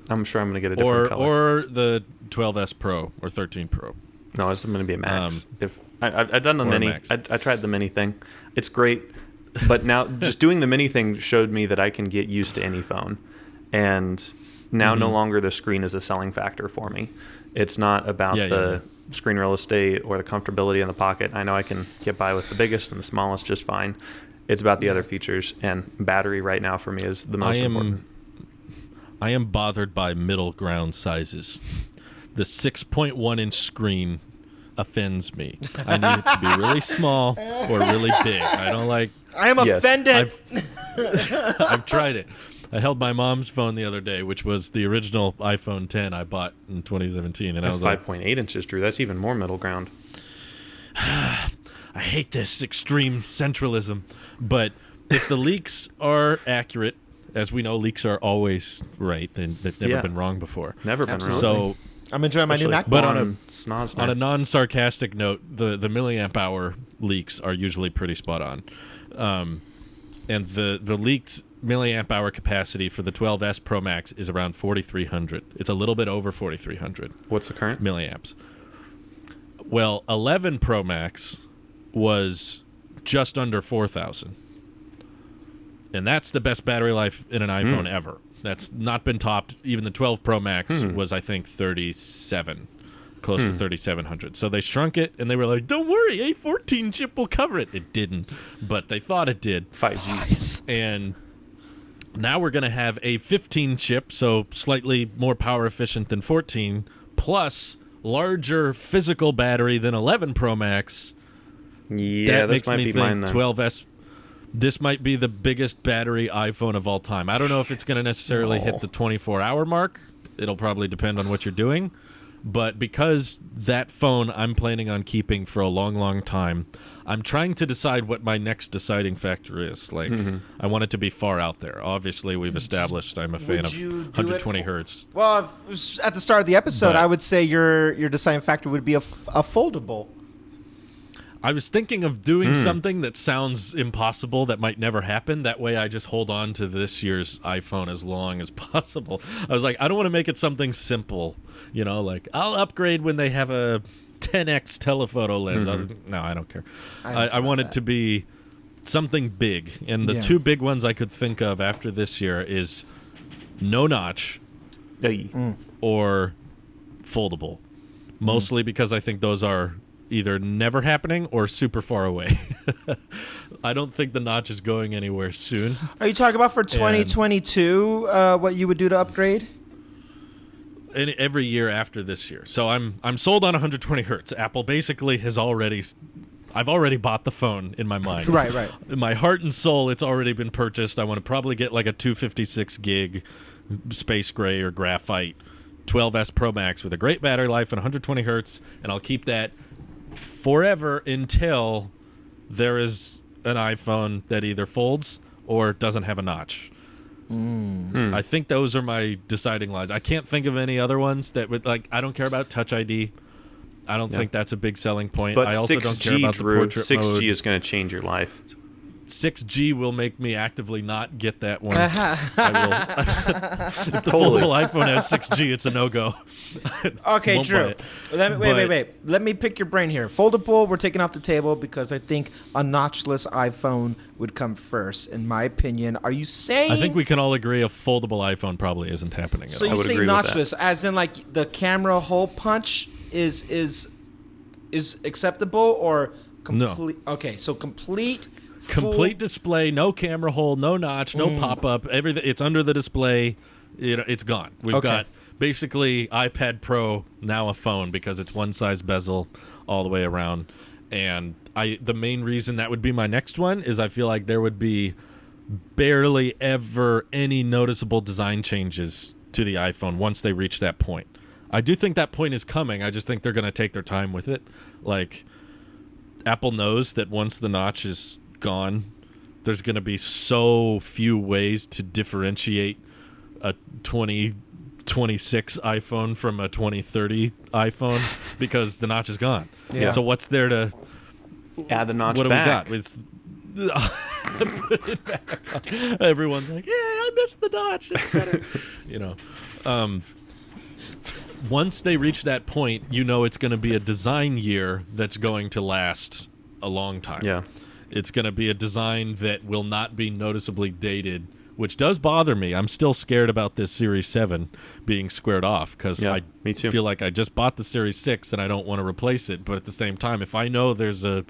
I'm sure I'm going to get a different color. Or the 12S Pro or 13 Pro. No, it's going to be a Max. If I've done the mini. I tried the mini thing. It's great. But now just doing the mini thing showed me that I can get used to any phone. And now no longer the screen is a selling factor for me. It's not about the screen real estate or the comfortability in the pocket. I know I can get by with the biggest and the smallest just fine. It's about the other features, and battery right now for me is the most important. I am bothered by middle ground sizes. The 6.1 inch screen offends me. I need it to be really small or really big. I don't like. I am offended. I've tried it. I held my mom's phone the other day, which was the original iPhone 10 I bought in 2017, and that's I was 5.8 inches, Drew. That's even more middle ground. I hate this extreme centralism. But if the leaks are accurate, as we know, leaks are always right. They've never been wrong before. Never been wrong. So I'm enjoying my new MacBook. But on a non-sarcastic note, the milliamp hour leaks are usually pretty spot on. And the leaked milliamp hour capacity for the 12S Pro Max is around 4,300. It's a little bit over 4,300. What's the current? Milliamps. Well, 11 Pro Max was just under 4,000. And that's the best battery life in an iPhone ever. That's not been topped. Even the 12 Pro Max was, I think, 37, close to 3,700. So they shrunk it, and they were like, don't worry, a 14 chip will cover it. It didn't, but they thought it did. 5G. Nice. And now we're going to have a 15 chip, so slightly more power efficient than 14, plus larger physical battery than 11 Pro Max. Yeah, that this makes might me be think mine then. 12S. This might be the biggest battery iPhone of all time. I don't know if it's going to necessarily hit the 24-hour mark. It'll probably depend on what you're doing. But because that phone I'm planning on keeping for a long, long time, I'm trying to decide what my next deciding factor is. Like, I want it to be far out there. Obviously, we've established I'm a fan of 120 hertz. Well, at the start of the episode, I would say your deciding factor would be a foldable. I was thinking of doing something that sounds impossible that might never happen. That way I just hold on to this year's iPhone as long as possible. I was like, I don't want to make it something simple. You know, like, I'll upgrade when they have a 10x telephoto lens. No, I don't care. I want it to be something big. And the two big ones I could think of after this year is no notch or foldable. Mostly because I think those are either never happening or super far away. I don't think the notch is going anywhere soon. Are you talking about for 2022 what you would do to upgrade? And every year after this year. So I'm sold on 120 hertz. Apple basically has I've already bought the phone in my mind. Right. In my heart and soul, it's already been purchased. I want to probably get like a 256 gig space gray or graphite 12S Pro Max with a great battery life and 120 hertz, and I'll keep that forever until there is an iPhone that either folds or doesn't have a notch. I think those are my deciding lines. I can't think of any other ones that would, like, I don't care about Touch ID. I don't think that's a big selling point. But I also 6G, don't care about Drew, the portrait 6G mode. is going to change your life. 6G will make me actively not get that one. I will. If the Totally. foldable iPhone has 6G, it's a no-go. Okay, Won't Drew. buy it. Wait. Let me pick your brain here. Foldable, we're taking off the table because I think a notchless iPhone would come first, in my opinion. Are you saying... I think we can all agree a foldable iPhone probably isn't happening So at all. you say agree with that. notchless, as in like the camera hole punch is acceptable or complete? No. Okay, so complete display, no camera hole, no notch, no pop-up. Everything, it's under the display. It's gone. We've got basically iPad Pro, now a phone, because it's one size bezel all the way around. And the main reason that would be my next one is I feel like there would be barely ever any noticeable design changes to the iPhone once they reach that point. I do think that point is coming. I just think they're going to take their time with it. Like, Apple knows that once the notch is gone, there's going to be so few ways to differentiate a 2026 iPhone from a 2030 iPhone because the notch is gone. Yeah. So what's there to Add the notch what back. do we got? Put it back. Everyone's like, yeah, I missed the notch. It's better. Once they reach that point, it's going to be a design year that's going to last a long time. Yeah. It's going to be a design that will not be noticeably dated, which does bother me. I'm still scared about this Series 7 being squared off because me too. feel like I just bought the Series 6 and I don't want to replace it. But at the same time, if I know there's a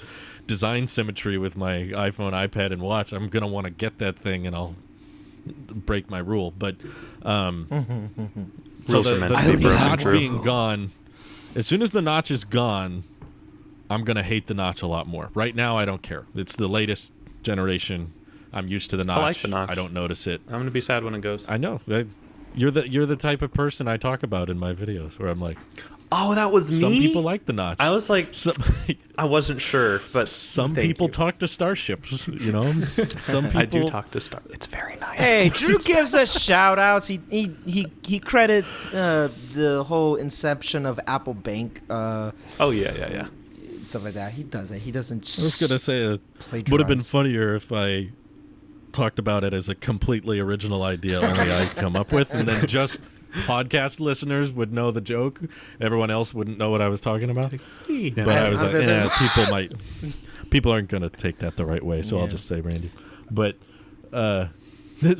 design symmetry with my iPhone, iPad, and watch, I'm going to want to get that thing and I'll break my rule. But so Rules are meant to be the broken. notch True. being gone, as soon as the notch is gone, I'm going to hate the notch a lot more. Right now, I don't care. It's the latest generation. I'm used to the notch. I like the notch. I don't notice it. I'm gonna be sad when it goes. I know. You're the type of person I talk about in my videos where I'm like, Oh, that was me. some people like the notch. I was like, I wasn't sure, but some thank people you. talk to starships. Some people. I do talk to Star. It's very nice. Hey, Drew gives us shout outs. He credit the whole inception of Apple Bank, Oh yeah. stuff like that. He does it. He doesn't. I was gonna say it would have been funnier if I talked about it as a completely original idea only I come up with, and then just podcast listeners would know the joke. Everyone else wouldn't know what I was talking about. But I was like, people aren't gonna take that the right way, so I'll just say Randy. But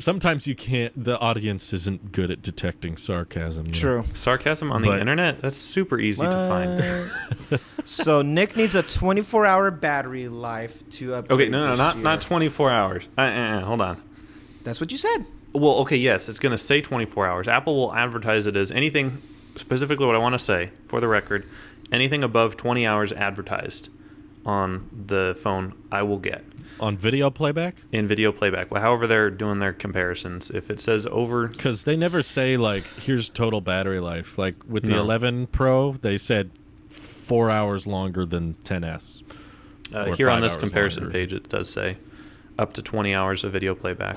sometimes you can't. The audience isn't good at detecting sarcasm. True. Sarcasm on the internet? That's super easy to find. So Nick needs a 24-hour battery life to upgrade. Okay, no, not 24 hours. Hold on. That's what you said. Well, okay, yes, it's going to say 24 hours. Apple will advertise it as anything, specifically what I want to say, for the record, anything above 20 hours advertised on the phone, I will get. On video playback? In video playback. Well, however they're doing their comparisons. If it says over... Because they never say, like, here's total battery life. Like, with the No. 11 Pro, they said 4 hours longer than 10S. Or here 5 on this hours comparison longer. page, it does say up to 20 hours of video playback.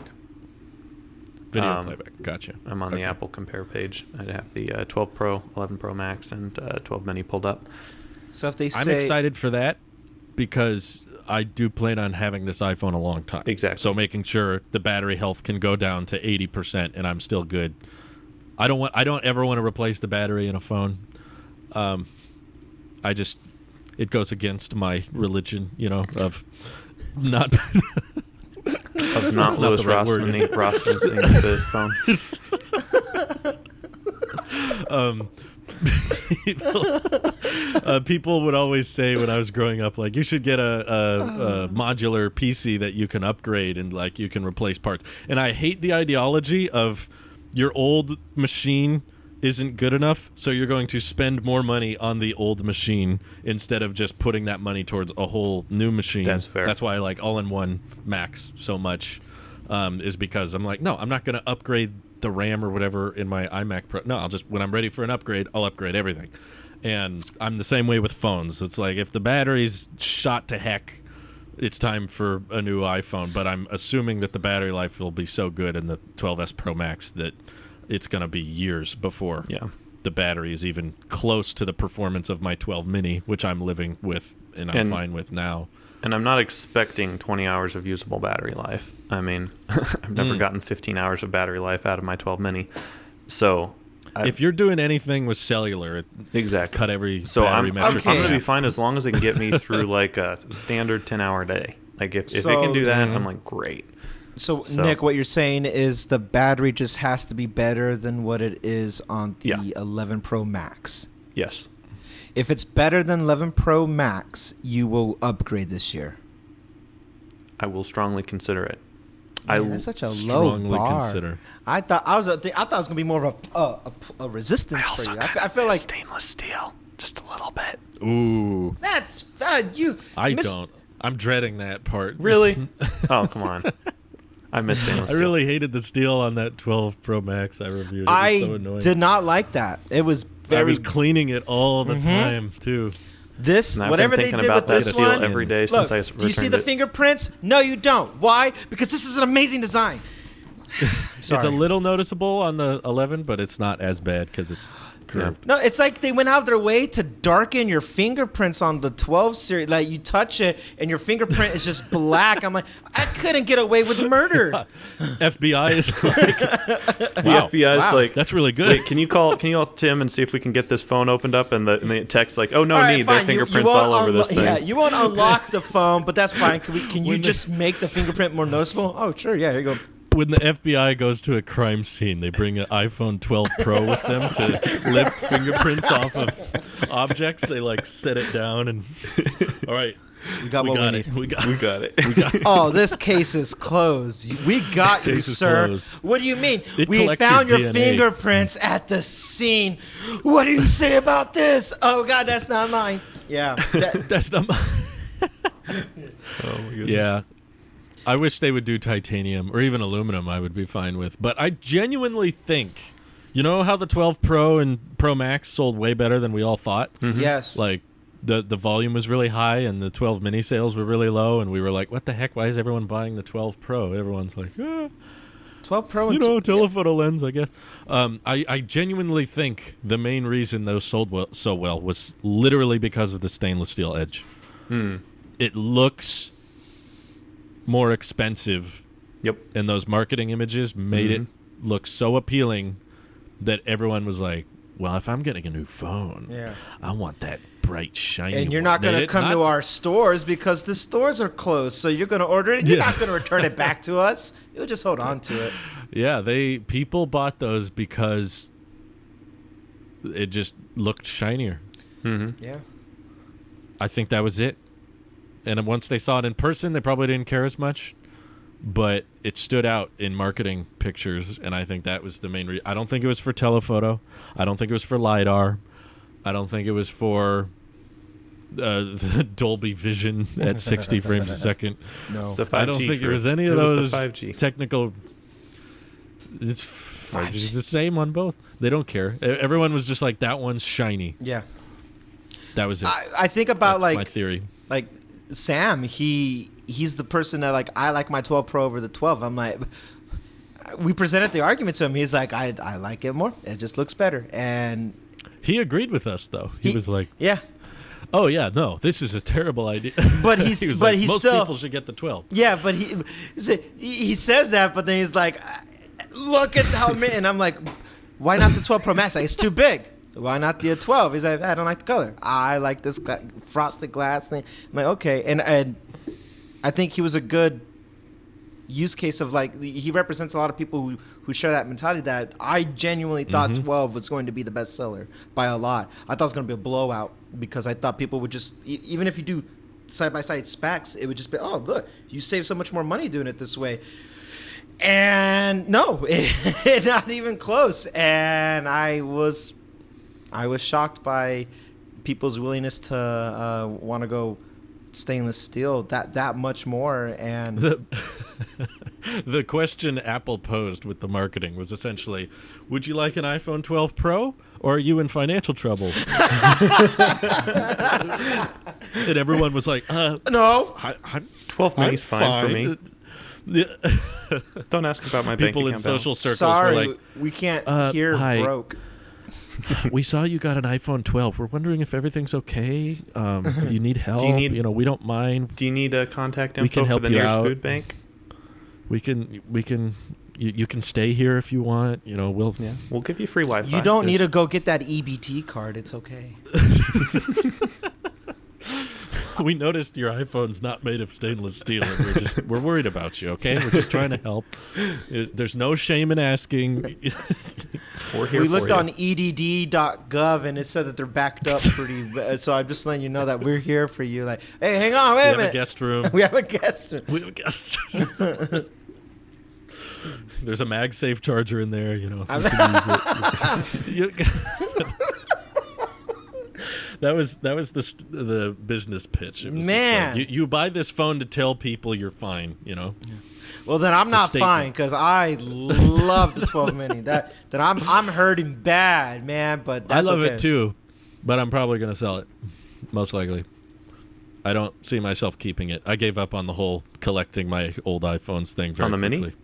Video playback. Gotcha. I'm on the Apple Compare page. I have the 12 Pro, 11 Pro Max, and 12 Mini pulled up. So if they say, I'm excited for that because I do plan on having this iPhone a long time. Exactly. So making sure the battery health can go down to 80% and I'm still good. I don't ever want to replace the battery in a phone. It goes against my religion, of not Of not That's not Louis the right word, is it? Rossman's the phone. People would always say when I was growing up, like, you should get a modular PC that you can upgrade and, like, you can replace parts. And I hate the ideology of your old machine isn't good enough, so you're going to spend more money on the old machine instead of just putting that money towards a whole new machine. That's fair. That's why I like all-in-one Macs so much, is because I'm like, no, I'm not going to upgrade the RAM or whatever in my iMac Pro. No, when I'm ready for an upgrade, I'll upgrade everything. And I'm the same way with phones. It's like if the battery's shot to heck, it's time for a new iPhone. But I'm assuming that the battery life will be so good in the 12S Pro Max that it's going to be years before the battery is even close to the performance of my 12 Mini, which I'm living with and I'm fine with now. And I'm not expecting 20 hours of usable battery life. I mean, I've never gotten 15 hours of battery life out of my 12 Mini. So if you're doing anything with cellular, exactly, cut every so battery metric. I'm in going to be half. fine as long as it can get me through like a standard 10-hour day. Like if it can do that, I'm like, great. So, Nick, what you're saying is the battery just has to be better than what it is on the 11 Pro Max. Yes. If it's better than 11 Pro Max, you will upgrade this year. I will strongly consider it. That's such a low bar. Consider. I thought it was gonna be more of a resistance for you. I feel like stainless steel, just a little bit. Ooh. that's you. I don't. I'm dreading that part. Really? Oh, come on. I miss stainless I steel. really hated the steel on that 12 Pro Max I reviewed. It was so annoying. did not like that. It was very. I was cleaning it all the time too. This, And I've whatever been they thinking did about with this that steel one. every day Look, since I returned do you see the it. fingerprints? No, you don't. Why? Because this is an amazing design. It's a little noticeable on the 11, but it's not as bad because it's curved. No, it's like they went out of their way to darken your fingerprints on the 12 series. Like you touch it and your fingerprint is just black. I'm like, I couldn't get away with murder. FBI is like, The wow, FBI is like, that's really good. wait, can you call Tim and see if we can get this phone opened up? And the text like, oh no, All right, need their fine. fingerprints won't all over this thing. Yeah, you won't unlock the phone, but that's fine. Can you When just make the fingerprint more noticeable? Oh, sure. Yeah, here you go. When the FBI goes to a crime scene, they bring an iPhone 12 Pro with them to lift fingerprints off of objects. They like set it down and all right, We got we what got we it. need. We got it. Oh, this case is closed. We got you, Case is sir. closed. What do you mean? It We collects found your your DNA. fingerprints at the scene. What do you say about this? Oh, God, that's not mine. Yeah. That's not my. Oh my goodness. Yeah. I wish they would do titanium or even aluminum. I would be fine with. But I genuinely think, you know how the 12 Pro and Pro Max sold way better than we all thought? Yes. Like the volume was really high and the 12 mini sales were really low, and we were like, what the heck? Why is everyone buying the 12 Pro? Everyone's like, 12 Pro you and know, telephoto lens, I guess. I genuinely think the main reason those sold so well was literally because of the stainless steel edge. It looks more expensive. Yep. And those marketing images made it look so appealing that everyone was like, well, if I'm getting a new phone, Yeah. I want that bright, shiny And you're one. not going Made to it come not- to our stores because the stores are closed. So you're going to order it. And You're Yeah. not going to return it back to us. You'll just hold on to it. Yeah, people bought those because it just looked shinier. Yeah. I think that was it. And then once they saw it in person, they probably didn't care as much. But it stood out in marketing pictures, and I think that was the main reason. I don't think it was for telephoto. I don't think it was for LiDAR. I don't think it was for the Dolby Vision at 60 frames a second. No. It's the 5G I don't think it for- was any of it was the those 5G. technical. It's 5G is the same on both. They don't care. Everyone was just like, that one's shiny. Yeah. That was it. I think about That's my like theory. Sam, he's the person that like I like my 12 Pro over the 12. I'm like, we presented the argument to him. He's like, I like it more. It just looks better. And He agreed with us, though. He was like, yeah, "Oh yeah, no, this is a terrible idea." But he's- he was but like, he's most still- people should get the 12. yeah. But he says that, but then he's like, look at how many. And I'm like, why not the 12 Pro Max? Like, it's too big. Why not the 12? He's like, I don't like the color. I like this frosted glass thing. I'm like, okay. And I think he was a good use case of like, he represents a lot of people who share that mentality that I genuinely thought 12 was going to be the best seller by a lot. I thought it was going to be a blowout because I thought people would just, even if you do side-by-side specs, it would just be, oh, look, you save so much more money doing it this way. And no, not even close. And I was shocked by people's willingness to want to go stainless steel that much more. And The question Apple posed with the marketing was essentially, would you like an iPhone 12 Pro or are you in financial trouble? And everyone was like, no, I'm 12 I'm mini's fine for me. Yeah. Don't ask about my bank People in account social balance. circles sorry, were like, we can't hear hi. broke. we saw you got an iPhone 12. We're wondering if everything's okay. Do you need help? need- we don't mind. Do you need a contact We can info for help the you nearest out. food bank? We can. You can stay here if you want. We'll. Yeah, we'll give you free Wi-Fi. You don't need to There's- go get that EBT card. It's okay. We noticed your iPhone's not made of stainless steel, and we're worried about you. Okay, we're just trying to help. There's no shame in asking. We're here We for looked you. on edd.gov and it said that they're backed up pretty. So I'm just letting you know that we're here for you. Like, hey, hang on, wait We a have a minute. guest room. We have a guest. We have a guest. There's a MagSafe charger in there. You can use it. That was the business pitch. It was Man. just like, you buy this phone to tell people you're fine, you know. Well, then I'm It's a not statement. fine because I love the 12 mini. That I'm hurting bad, man. But that's I love okay. it too, but I'm probably gonna sell it, most likely. I don't see myself keeping it. I gave up on the whole collecting my old iPhones thing very On the Mini? quickly.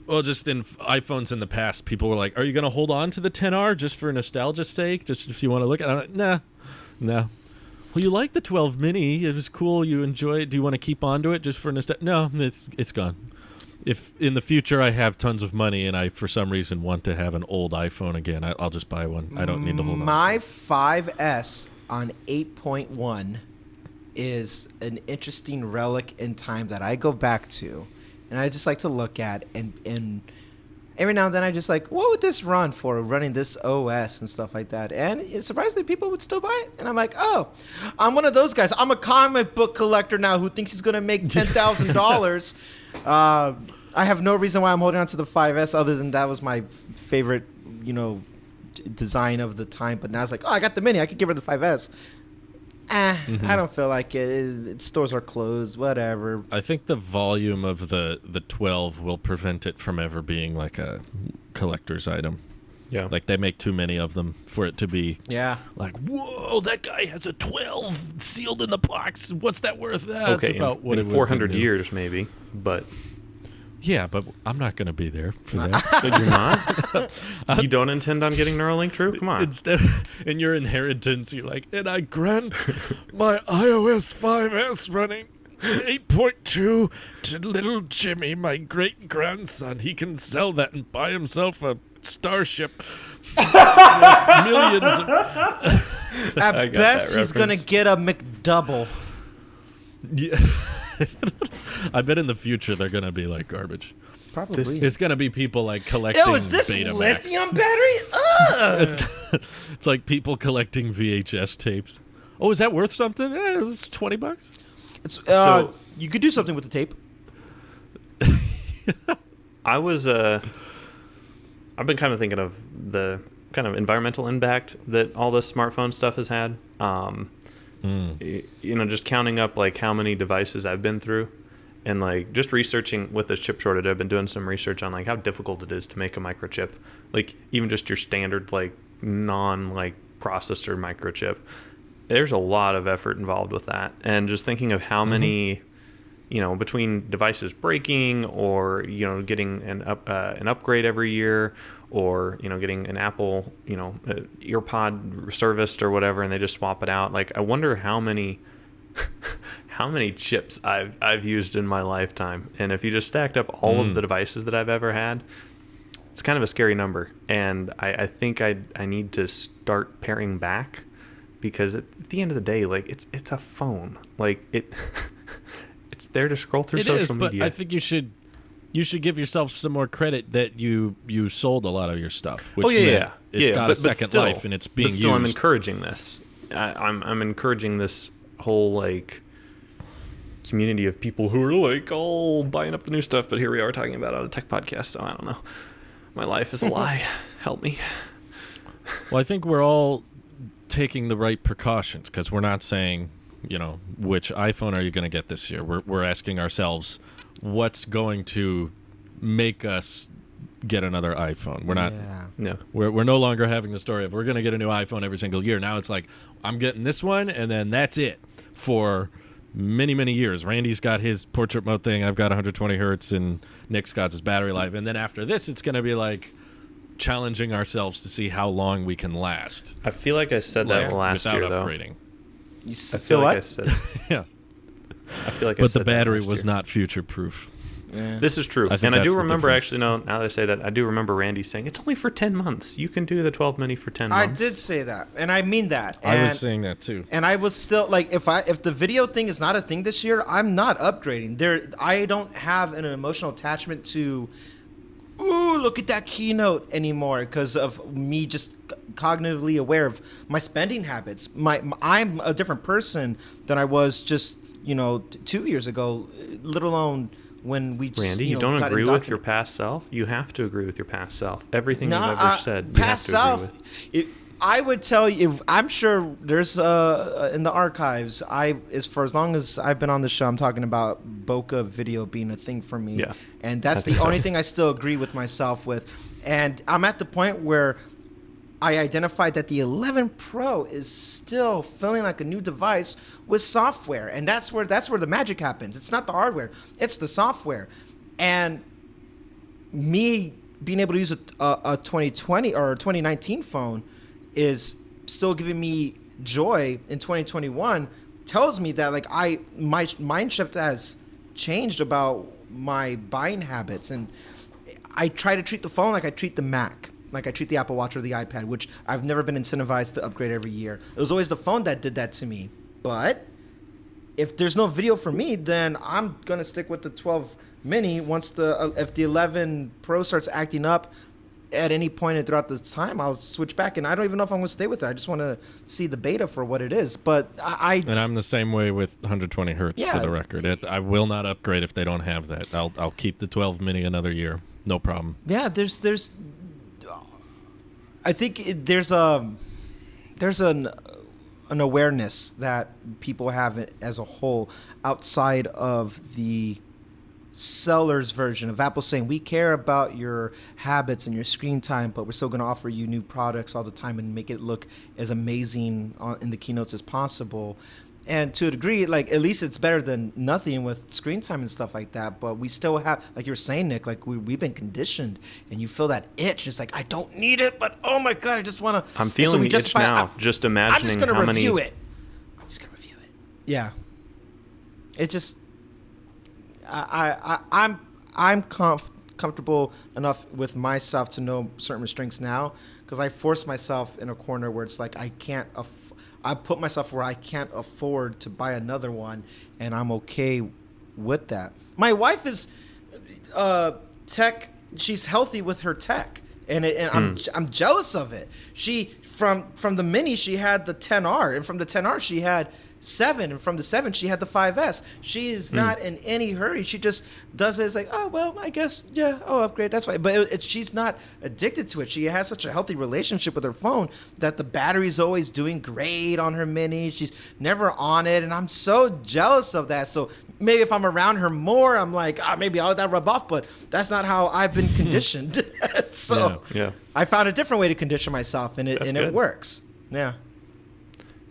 Well, just in iPhones in the past, people were like, "Are you going to hold on to the 10R just for nostalgia's sake? Just if you want to look at it?" I'm like, nah. Well, you like the 12 mini. It was cool. You enjoy it. Do you want to keep on to it just for nostalgia? No, it's gone. If in the future I have tons of money and I, for some reason, want to have an old iPhone again, I'll just buy one. I don't need to hold on. My 5S on 8.1 is an interesting relic in time that I go back to, and I just like to look at, and every now and then I just like, what would this run for, running this OS and stuff like that? And it's surprisingly people would still buy it, and I'm like, oh, I'm one of those guys. I'm a comic book collector now who thinks he's gonna make $10,000. I have no reason why I'm holding on to the 5S other than that was my favorite, design of the time. But now it's like, oh, I got the mini. I could give her the 5S. I don't feel like it. Stores are closed. Whatever. I think the volume of the 12 will prevent it from ever being like a collector's item. Yeah. Like they make too many of them for it to be Yeah. like, whoa, that guy has a 12 sealed in the box. What's that worth? That's Okay, about what in it would 400 be new. years maybe, but Yeah, but I'm not going to be there for that. you're not. You don't intend on getting Neuralink, True? Come on. Instead, in your inheritance, you're like, and I grant my iOS 5S running 8.2 to little Jimmy, my great grandson. He can sell that and buy himself a Starship. Millions of. At I got best, that he's gonna reference. get a McDouble. Yeah. I bet in the future they're gonna be like garbage. Probably. It's gonna be people like collecting. Yo, is this Betamax. lithium battery? Ugh. It's like people collecting VHS tapes. Oh, is that worth something? It's $20. It's, So- you could do something with the tape. I was I've been kind of thinking of the kind of environmental impact that all this smartphone stuff has had. Just counting up like how many devices I've been through, and like just researching with this chip shortage. I've been doing some research on like how difficult it is to make a microchip, like even just your standard like non like processor microchip. There's a lot of effort involved with that, and just thinking of how many, between devices breaking or getting an upgrade every year, or getting an Apple earpod serviced or whatever, and they just swap it out. Like I wonder how many chips I've used in my lifetime, and if you just stacked up all of the devices that I've ever had, it's kind of a scary number. And I think I need to start paring back, because at the end of the day, like it's a phone, like it's there to scroll through social media. But I think you should give yourself some more credit that you sold a lot of your stuff. Which meant it got a second still, life and it's being still, used. I'm encouraging this. I'm encouraging this whole like community of people who are like all buying up the new stuff. But here we are talking about it on a tech podcast. So I don't know. My life is a lie. Help me. Well, I think we're all taking the right precautions, because we're not saying, which iPhone are you going to get this year? We're asking ourselves, what's going to make us get another iPhone? We're not. Yeah. No. We're no longer having the story of we're going to get a new iPhone every single year. Now it's like, I'm getting this one, and then that's it for many, many years. Randy's got his portrait mode thing. I've got 120 hertz, and Nick's got his battery life. And then after this, it's going to be like challenging ourselves to see how long we can last. I feel like I said that last without year, though. upgrading. You I feel feel like I what? said. Yeah. I feel like I But said the that battery last was year. not future-proof. Yeah. This is true. I think And I that's do the remember, difference. actually, no, now that I say that, I do remember Randy saying, it's only for 10 months. You can do the 12 mini for 10 I months. did say that, and I mean that. I And, was saying that too. and I was still like, if the video thing is not a thing this year, I'm not upgrading. I don't have an emotional attachment to, ooh, look at that keynote anymore, because of me just cognitively aware of my spending habits. I'm a different person than I was just 2 years ago, let alone when we just, Randy, you don't got agree with indoctrinated. your past self? You have to agree with your past self. Everything No, you've ever said, you have past to self. agree with. I would tell you, I'm sure there's in the archives. For as long as I've been on the show, I'm talking about bokeh video being a thing for me. Yeah. And that's the only thing I still agree with myself with. And I'm at the point where I identified that the 11 Pro is still feeling like a new device with software, and that's where the magic happens. It's not the hardware; it's the software. And me being able to use a 2020 or 2019 phone is still giving me joy in 2021. Tells me that like my mind shift has changed about my buying habits, and I try to treat the phone like I treat the Mac. Like I treat the Apple Watch or the iPad, which I've never been incentivized to upgrade every year. It was always the phone that did that to me. But if there's no video for me, then I'm gonna stick with the 12 mini. If the 11 Pro starts acting up at any point throughout this time, I'll switch back. And I don't even know if I'm gonna stay with it. I just want to see the beta for what it is. But and I'm the same way with 120 hertz for the record. I will not upgrade if they don't have that. I'll keep the 12 mini another year, no problem. Yeah, there's. I think there's an awareness that people have as a whole outside of the seller's version of Apple saying we care about your habits and your screen time, but we're still going to offer you new products all the time and make it look as amazing in the keynotes as possible. And to a degree, like at least it's better than nothing with screen time and stuff like that. But we still have, like you were saying, Nick, like we've been conditioned, and you feel that itch. It's like I don't need it, but oh my god, I just want to. I'm feeling the itch now. Just imagining I'm just going to review it. I'm just going to review it. Yeah. It's just I'm comfortable enough with myself to know certain restraints now, because I force myself in a corner where it's like I put myself where I can't afford to buy another one, and I'm okay with that. My wife is tech. She's healthy with her tech, and I'm jealous of it. She from the Mini she had the 10R, and from the 10R she had 7, and from the 7 she had the 5S. She is not in any hurry. She just does it as like, oh well, I guess I'll upgrade, that's fine. But she's not addicted to it. She has such a healthy relationship with her phone that the battery's always doing great on her Mini. She's never on it, and I'm so jealous of that. So maybe if I'm around her more, I'm like, maybe I'll let that rub off, but that's not how I've been conditioned. So yeah. I found a different way to condition myself, and it works. Yeah.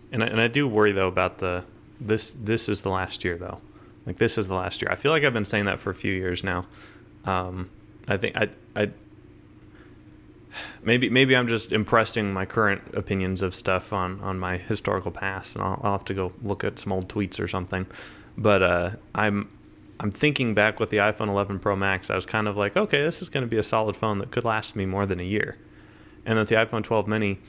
And I do worry though about this is the last year though. Like this is the last year. I feel like I've been saying that for a few years now. I think I maybe I'm just impressing my current opinions of stuff on my historical past, and I'll have to go look at some old tweets or something. But I'm thinking back with the iPhone 11 Pro Max. I was kind of like, okay, this is going to be a solid phone that could last me more than a year. And with the iPhone 12 Mini,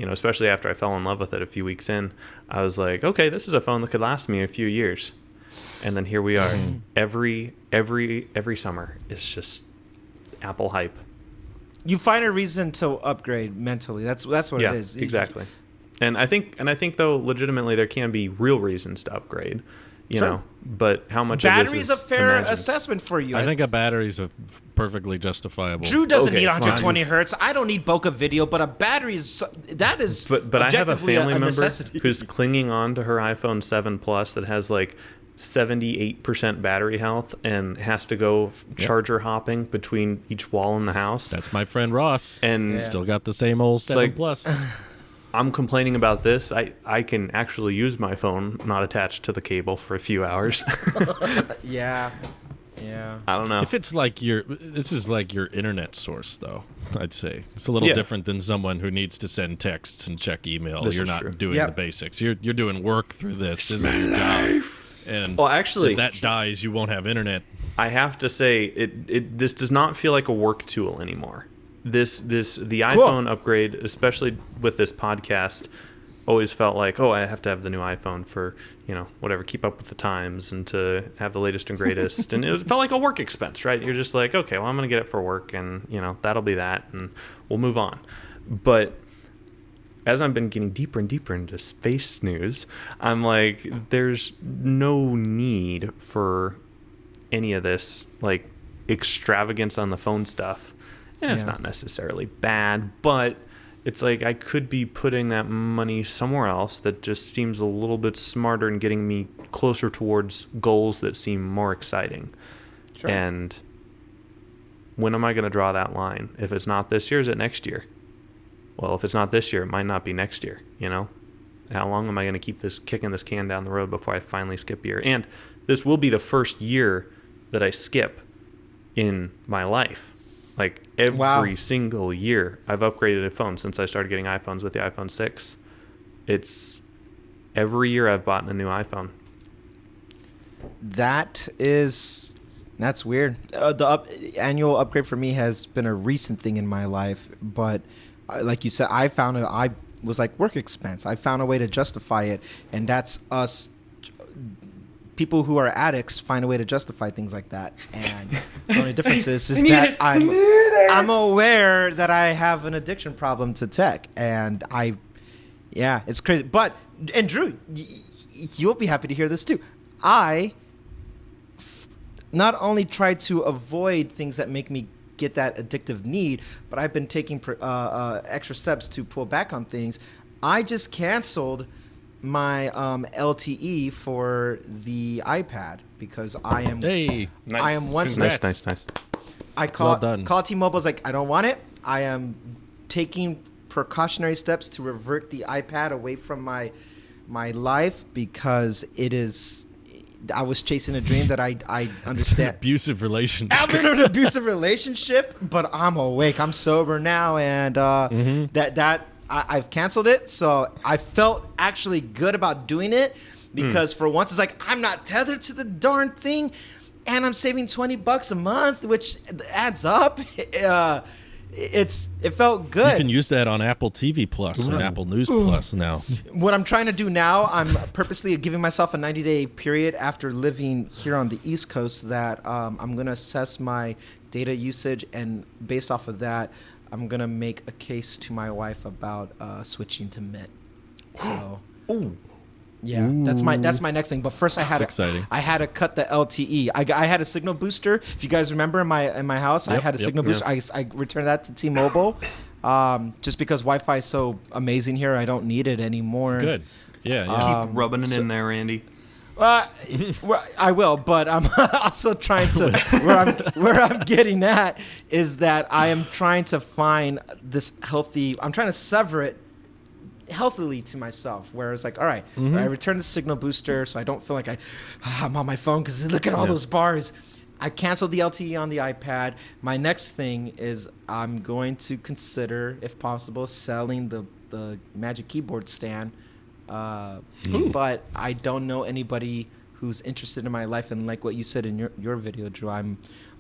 especially after I fell in love with it a few weeks in, I was like, okay, this is a phone that could last me a few years. And then here we are. Every summer it's just Apple hype. You find a reason to upgrade mentally. That's what it is. Exactly. And I think though, legitimately there can be real reasons to upgrade. You know, but how much battery's of this is a fair imagined? Assessment for you. I think a battery's a perfectly justifiable. Drew doesn't need 120 hertz. I don't need bokeh video, but a battery is But I have a family member necessity. who's clinging on to her iPhone 7 Plus that has like 78% battery health and has to go charger hopping between each wall in the house. That's my friend Ross. And still got the same old 7 Plus. I'm complaining about this. I can actually use my phone not attached to the cable for a few hours. Yeah. I don't know. If it's like this is like your internet source, though, I'd say. It's a little different than someone who needs to send texts and check email. You're not doing the basics. You're doing work through this. This is your job. And actually, if that dies, you won't have internet. I have to say, this does not feel like a work tool anymore. The iPhone upgrade, especially with this podcast, always felt like, I have to have the new iPhone for, whatever, keep up with the times and to have the latest and greatest. And it felt like a work expense, right? You're just like, okay, well, I'm going to get it for work, and, that'll be that, and we'll move on. But as I've been getting deeper and deeper into space news, I'm like, there's no need for any of this, like, extravagance on the phone stuff. And it's not necessarily bad, but it's like I could be putting that money somewhere else that just seems a little bit smarter and getting me closer towards goals that seem more exciting. Sure. And when am I going to draw that line? If it's not this year, is it next year? Well, if it's not this year, it might not be next year, you know? How long am I going to keep kicking this can down the road before I finally skip a year? And this will be the first year that I skip in my life. Like every single year, I've upgraded a phone since I started getting iPhones with the iPhone 6. It's every year I've bought a new iPhone. That's weird. The annual upgrade for me has been a recent thing in my life, but like you said, I was like work expense. I found a way to justify it, and that's us. People who are addicts find a way to justify things like that, and the only difference is that I'm aware that I have an addiction problem to tech, and it's crazy. But and Drew, you'll be happy to hear this too. I not only try to avoid things that make me get that addictive need, but I've been taking extra steps to pull back on things. I just canceled my LTE for the iPad because I am Nice. I am one step. Nice. I call T-Mobile's like, I don't want it. I am taking precautionary steps to revert the iPad away from my life because it is. I was chasing a dream that I understand. Abusive relationship. I'm in an abusive relationship, but I'm awake. I'm sober now, and I've canceled it. So I felt actually good about doing it because for once it's like I'm not tethered to the darn thing, and I'm saving $20 a month, which adds up. It felt good. You can use that on Apple TV Plus and Apple News Plus now. What I'm trying to do now, I'm purposely giving myself a 90-day period after living here on the East Coast that I'm going to assess my data usage, and based off of that, I'm going to make a case to my wife about switching to Mint. So, yeah, that's my next thing. But first, I had to cut the LTE. I had a signal booster. If you guys remember in my house, I had a signal booster. I returned that to T-Mobile, just because Wi-Fi is so amazing here. I don't need it anymore. Good. Yeah. Keep rubbing it in there, Randy. I will, but I'm also trying to where I'm getting at is that I am trying to find this healthy. I'm trying to sever it healthily to myself, where it's like, all right, I return the signal booster so I don't feel like I'm on my phone because look at all those bars. I canceled the LTE on the iPad. My next thing is I'm going to consider, if possible, selling the Magic Keyboard stand. But I don't know anybody who's interested in my life, and like what you said in your video, Drew, I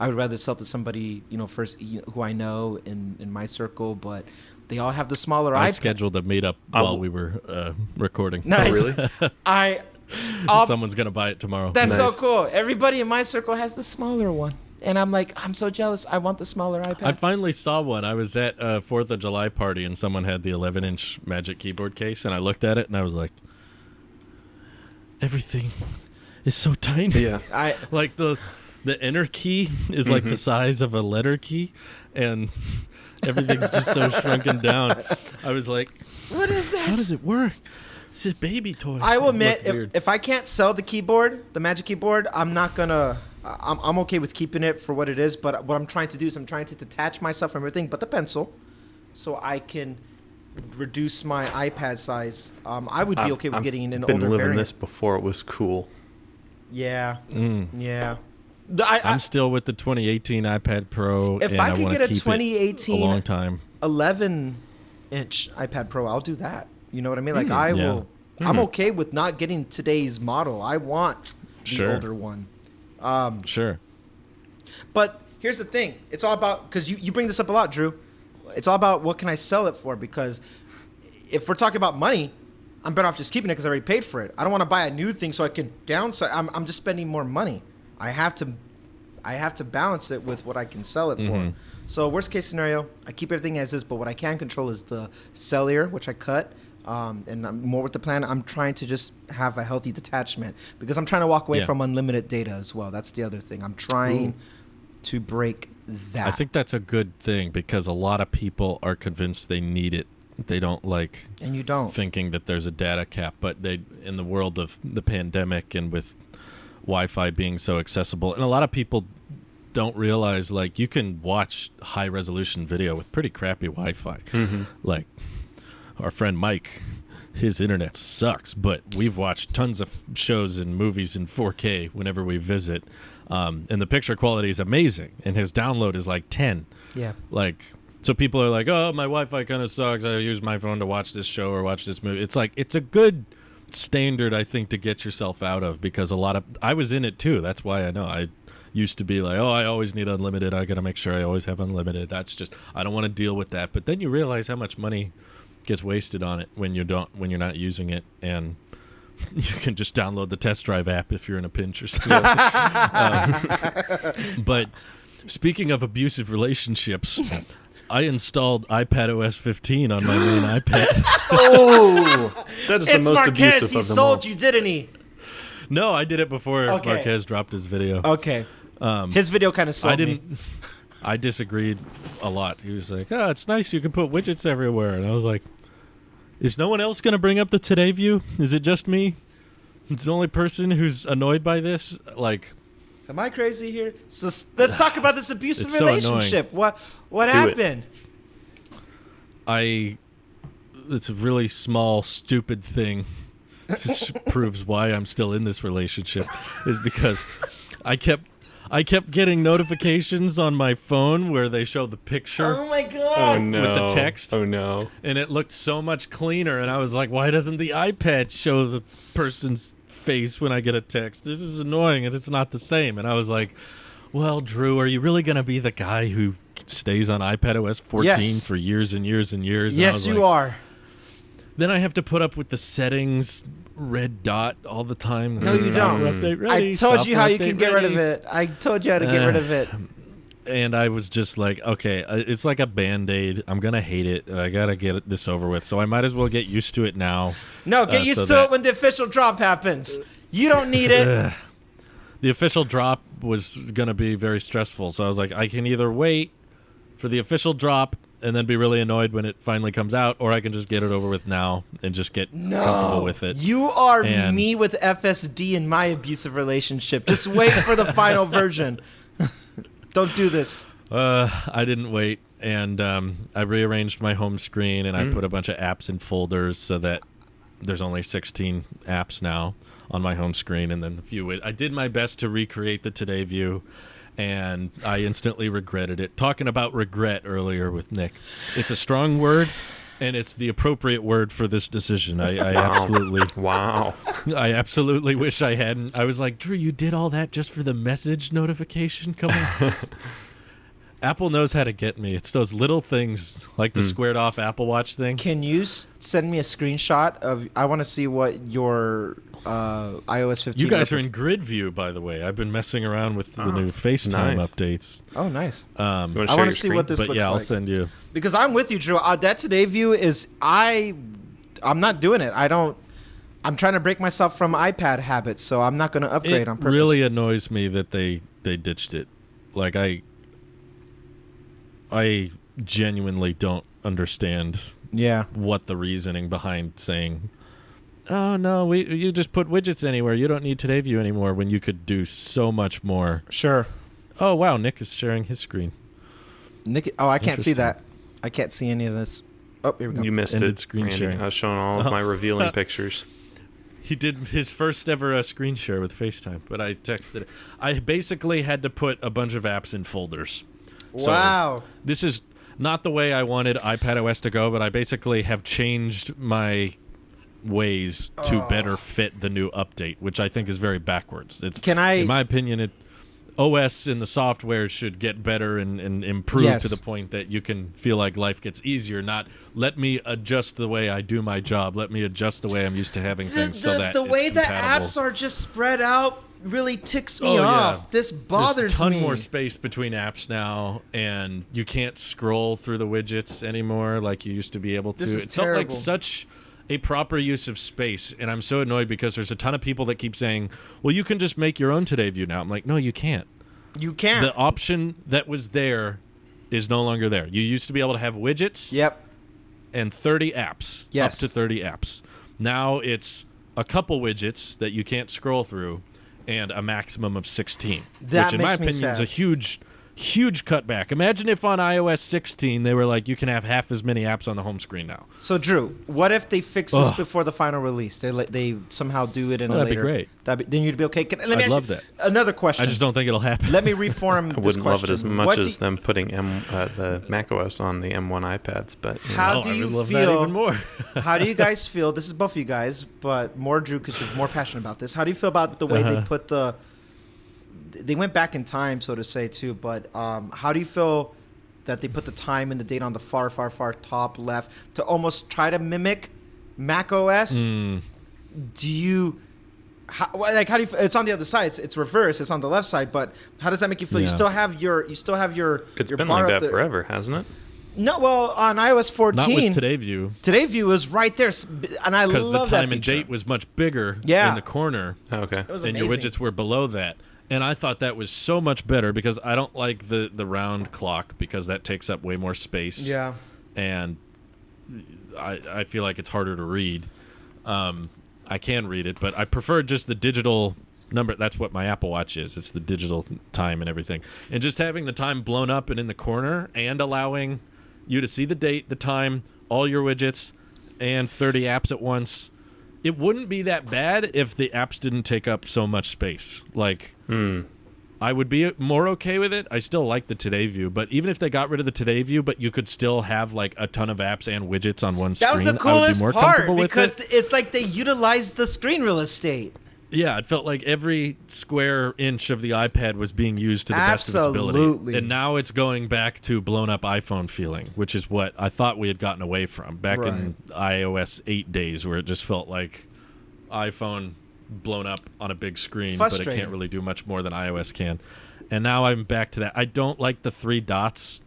would rather sell to somebody first who I know in my circle, but they all have the smaller iPad. I scheduled a meetup while we were recording. Nice. Oh, really? Someone's gonna buy it tomorrow. That's so cool. Everybody in my circle has the smaller one. And I'm like, I'm so jealous. I want the smaller iPad. I finally saw one. I was at a 4th of July party, and someone had the 11-inch Magic Keyboard case, and I looked at it, and I was like, everything is so tiny. Yeah. Like the enter key is like the size of a letter key, and everything's just so shrunken down. I was like, what is this? How does it work? It's a baby toy. I will admit, if I can't sell the keyboard, the Magic Keyboard, I'm not going to... I'm okay with keeping it for what it is, but what I'm trying to do is I'm trying to detach myself from everything but the pencil so I can reduce my iPad size. I would be okay with getting an older variant. I've been living this before it was cool. Yeah. Yeah. I'm still with the 2018 iPad Pro. If I could get a 2018 a long time 11-inch iPad Pro, I'll do that. You know what I mean? Like I will. I'm okay with not getting today's model. I want the older one. Sure. But here's the thing. It's all about, because you bring this up a lot, Drew. It's all about what can I sell it for, because if we're talking about money, I'm better off just keeping it because I already paid for it. I don't want to buy a new thing so I can downside. I'm just spending more money. I have to balance it with what I can sell it for. So worst case scenario, I keep everything as is, but what I can control is the cellular, which I cut. And I'm more with the plan. I'm trying to just have a healthy detachment because I'm trying to walk away from unlimited data as well. That's the other thing. I'm trying to break that. I think that's a good thing because a lot of people are convinced they need it They don't like And you don't. thinking that there's a data cap, but they, in the world of the pandemic and with Wi-Fi being so accessible, and a lot of people don't realize, like, you can watch high resolution video with pretty crappy Wi-Fi. Like our friend Mike, his internet sucks, but we've watched tons of shows and movies in 4K whenever we visit, and the picture quality is amazing, and his download is like 10. Yeah. Like, so people are like, oh, my Wi-Fi kind of sucks, I use my phone to watch this show or watch this movie. It's like, it's a good standard, I think, to get yourself out of, because I was in it too. That's why I know. I used to be like, oh, I always need unlimited, I gotta make sure I always have unlimited. That's just, I don't want to deal with that. But then you realize how much money gets wasted on it when you're not using it, and you can just download the test drive app if you're in a pinch or something. But speaking of abusive relationships, I installed iPadOS 15 on my main iPad. Oh, That is the it's most Marquez. abusive He of them sold all. you, didn't he? No, I did it before Okay. Marquez dropped his video. Okay. His video kind of sold I didn't. me. I disagreed a lot. He was like, "Oh, it's nice. You can put widgets everywhere," and I was like, "Is no one else going to bring up the Today View? Is it just me? It's the only person who's annoyed by this." Like, Am I crazy here? So let's talk about this abusive It's so relationship. What happened? It's a really small, stupid thing. This proves why I'm still in this relationship, is because I kept getting notifications on my phone where they show the picture Oh my Oh god! no! with the text. Oh no! and it looked so much cleaner, and I was like, why doesn't the iPad show the person's face when I get a text? This is annoying, and it's not the same. And I was like, well, Drew, are you really going to be the guy who stays on iPadOS 14 Yes. for years and years and years? And I Yes, was you like, are. Then I have to put up with the settings red dot all the time. No, you don't. Software update ready, I told you how software you can update get rid ready. of it. I told you how to get rid of it. And I was just like, okay, it's like a Band-Aid. I'm going to hate it. I got to get this over with. So I might as well get used to it now. No, get used so to that- it when the official drop happens. You don't need it. The official drop was going to be very stressful. So I was like, I can either wait for the official drop and then be really annoyed when it finally comes out, or I can just get it over with now and just get comfortable with it. You are And- me with FSD in my abusive relationship. Just wait for the final version. Don't do this. I didn't wait, and I rearranged my home screen, and I put a bunch of apps in folders so that there's only 16 apps now on my home screen, and then a few. I did my best to recreate the Today View, and I instantly regretted it. Talking about regret earlier with Nick, it's a strong word, and it's the appropriate word for this decision. I absolutely, Wow! I absolutely wish I hadn't. I was like, Drew, you did all that just for the message notification? Come on. Apple knows how to get me. It's those little things, like the squared off Apple Watch thing. Can you send me a screenshot of? I want to see what your iOS 15. You guys are in grid view, by the way. I've been messing around with the new FaceTime nice. updates. Oh, nice. You wanna I share want your to see screen? what this But looks yeah, I'll like. send you. Because I'm with you, Drew. That Today View is I'm not doing it. I'm trying to break myself from iPad habits, so I'm not going to upgrade It on purpose. really annoys me that they ditched it. Like, I genuinely don't understand Yeah. what the reasoning behind saying, oh no, you just put widgets anywhere. You don't need Today View anymore, when you could do so much more. Sure. Oh wow, Nick is sharing his screen. Nick. Oh, I can't see Interesting. that. I can't see any of this. Oh, here we go. You missed Ended it. screen Randy. sharing. I was showing all of my revealing pictures. He did his first ever screen share with FaceTime, but I texted it. I basically had to put a bunch of apps in folders. So Wow. this is not the way I wanted iPadOS to go, but I basically have changed my ways to better fit the new update, which I think is very backwards. It's, Can I- in my opinion, OS and the software should get better and improve Yes. to the point that you can feel like life gets easier, not let me adjust the way I do my job, let me adjust the way I'm used to having things so that the it's way the compatible. apps are just spread out really ticks me Oh, yeah. off. This bothers There's a ton me. more space between apps now, and you can't scroll through the widgets anymore like you used to be able to. This is It felt like terrible. such a proper use of space, and I'm so annoyed because there's a ton of people that keep saying, well, you can just make your own Today View now. I'm like, no, you can't. You can't. The option that was there is no longer there. You used to be able to have widgets. Yep. and 30 apps. Yes. Up to 30 apps. Now it's a couple widgets that you can't scroll through and a maximum of 16. That which in my makes me opinion is a sad. huge cutback. Imagine if on iOS 16 they were like, you can have half as many apps on the home screen now. So Drew, what if they fix this before the final release? They somehow do it in a that'd later. be great. Then you'd be okay. Let me I'd ask love you that. another question. I just don't think it'll happen. Let me reform I this wouldn't love it question. as much What as them putting the macOS on the M1 iPads, but How do I you would love feel? that even more. How do you guys feel? This is both of you guys, but more Drew because you're more passionate about this. How do you feel about the way they put the? They went back in time, so to say, too. But how do you feel that they put the time and the date on the far top left to almost try to mimic Mac OS? Do you? How do you? It's on the other side. It's reverse. It's on the left side. But how does that make you feel? Yeah. You still have your. it's your been bar like up that there. forever, hasn't it? No, well, on iOS 14, Not with Today View. Today View is right there, and I love Because the that time and feature. date was much bigger Yeah. in the corner. Okay. It was and amazing. your widgets were below that. And I thought that was so much better because I don't like the round clock because that takes up way more space. Yeah. And I feel like it's harder to read. I can read it, but I prefer just the digital number. That's what my Apple Watch is. It's the digital time and everything. And just having the time blown up and in the corner and allowing you to see the date, the time, all your widgets, and 30 apps at once. It wouldn't be that bad if the apps didn't take up so much space. Like, I would be more okay with it. I still like the Today View, but even if they got rid of the Today View, but you could still have like a ton of apps and widgets on one screen, That was the I would be coolest more part comfortable with because it. it's like they utilized the screen real estate. Yeah, it felt like every square inch of the iPad was being used to the best of its ability. Absolutely. And now it's going back to blown up iPhone feeling, which is what I thought we had gotten away from back in iOS 8 days, where it just felt like iPhone blown up on a big screen, but it Frustrating. can't really do much more than iOS can. And now I'm back to that. I don't like the 3 dots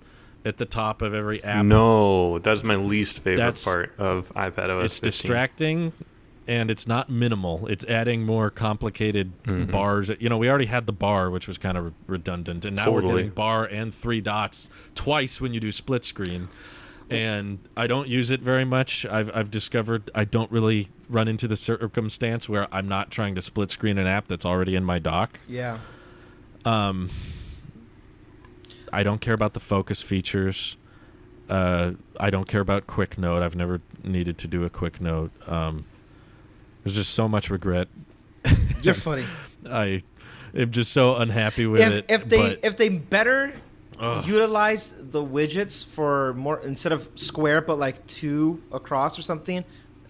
at the top of every app. No, that's my least favorite That's- part of iPad OS It's 15. distracting, and it's not minimal. It's adding more complicated bars. You know, we already had the bar, which was kind of redundant, and now we're Totally. getting bar and 3 dots twice when you do split screen. And I don't use it very much. I've discovered I don't really run into the circumstance where I'm not trying to split screen an app that's already in my dock. Yeah. I don't care about the focus features. I don't care about Quick Note. I've never needed to do a Quick Note. There's just so much regret. You're funny. I am just so unhappy with it. If they better utilize the widgets for more instead of square but like 2 across or something,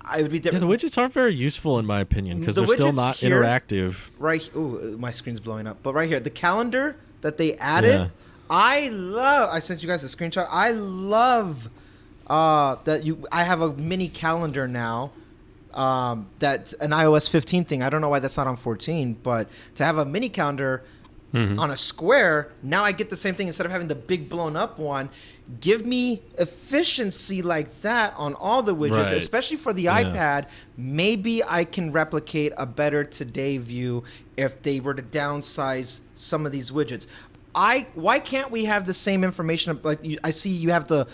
I would be Yeah, different. the widgets aren't very useful in my opinion because The they're still widgets not here- interactive. Right. Ooh, my screen's blowing up. But right here, the calendar that they added, Yeah. I sent you guys a screenshot. I love that I have a mini calendar now. That's an iOS 15 thing. I don't know why that's not on 14, but to have a mini calendar on a square, now I get the same thing instead of having the big blown up one. Give me efficiency like that on all the widgets, Right. especially for the Yeah. iPad. Maybe I can replicate a better Today View if they were to downsize some of these widgets. Why can't we have the same information? Like I see you have the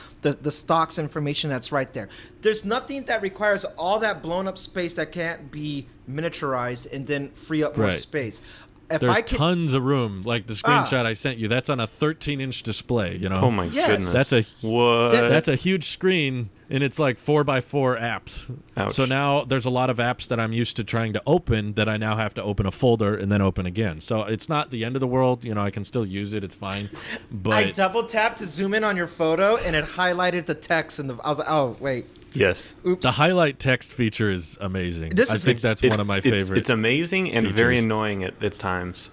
stocks information that's right there. There's nothing that requires all that blown up space that can't be miniaturized and then free up more Right. space. If There's I can, tons of room. Like the screenshot I sent you, that's on a 13-inch display. You know. Oh my Yes. goodness. That's a what? That's a huge screen, and it's like 4x4 apps. Ouch. So now there's a lot of apps that I'm used to trying to open that I now have to open a folder and then open again. So it's not the end of the world. You know, I can still use it. It's fine. But I double tapped to zoom in on your photo and it highlighted the text and I was like, oh wait, Yes. oops. the highlight text feature is amazing. This I is- think that's one of my favorite. It's amazing and very features. annoying at times.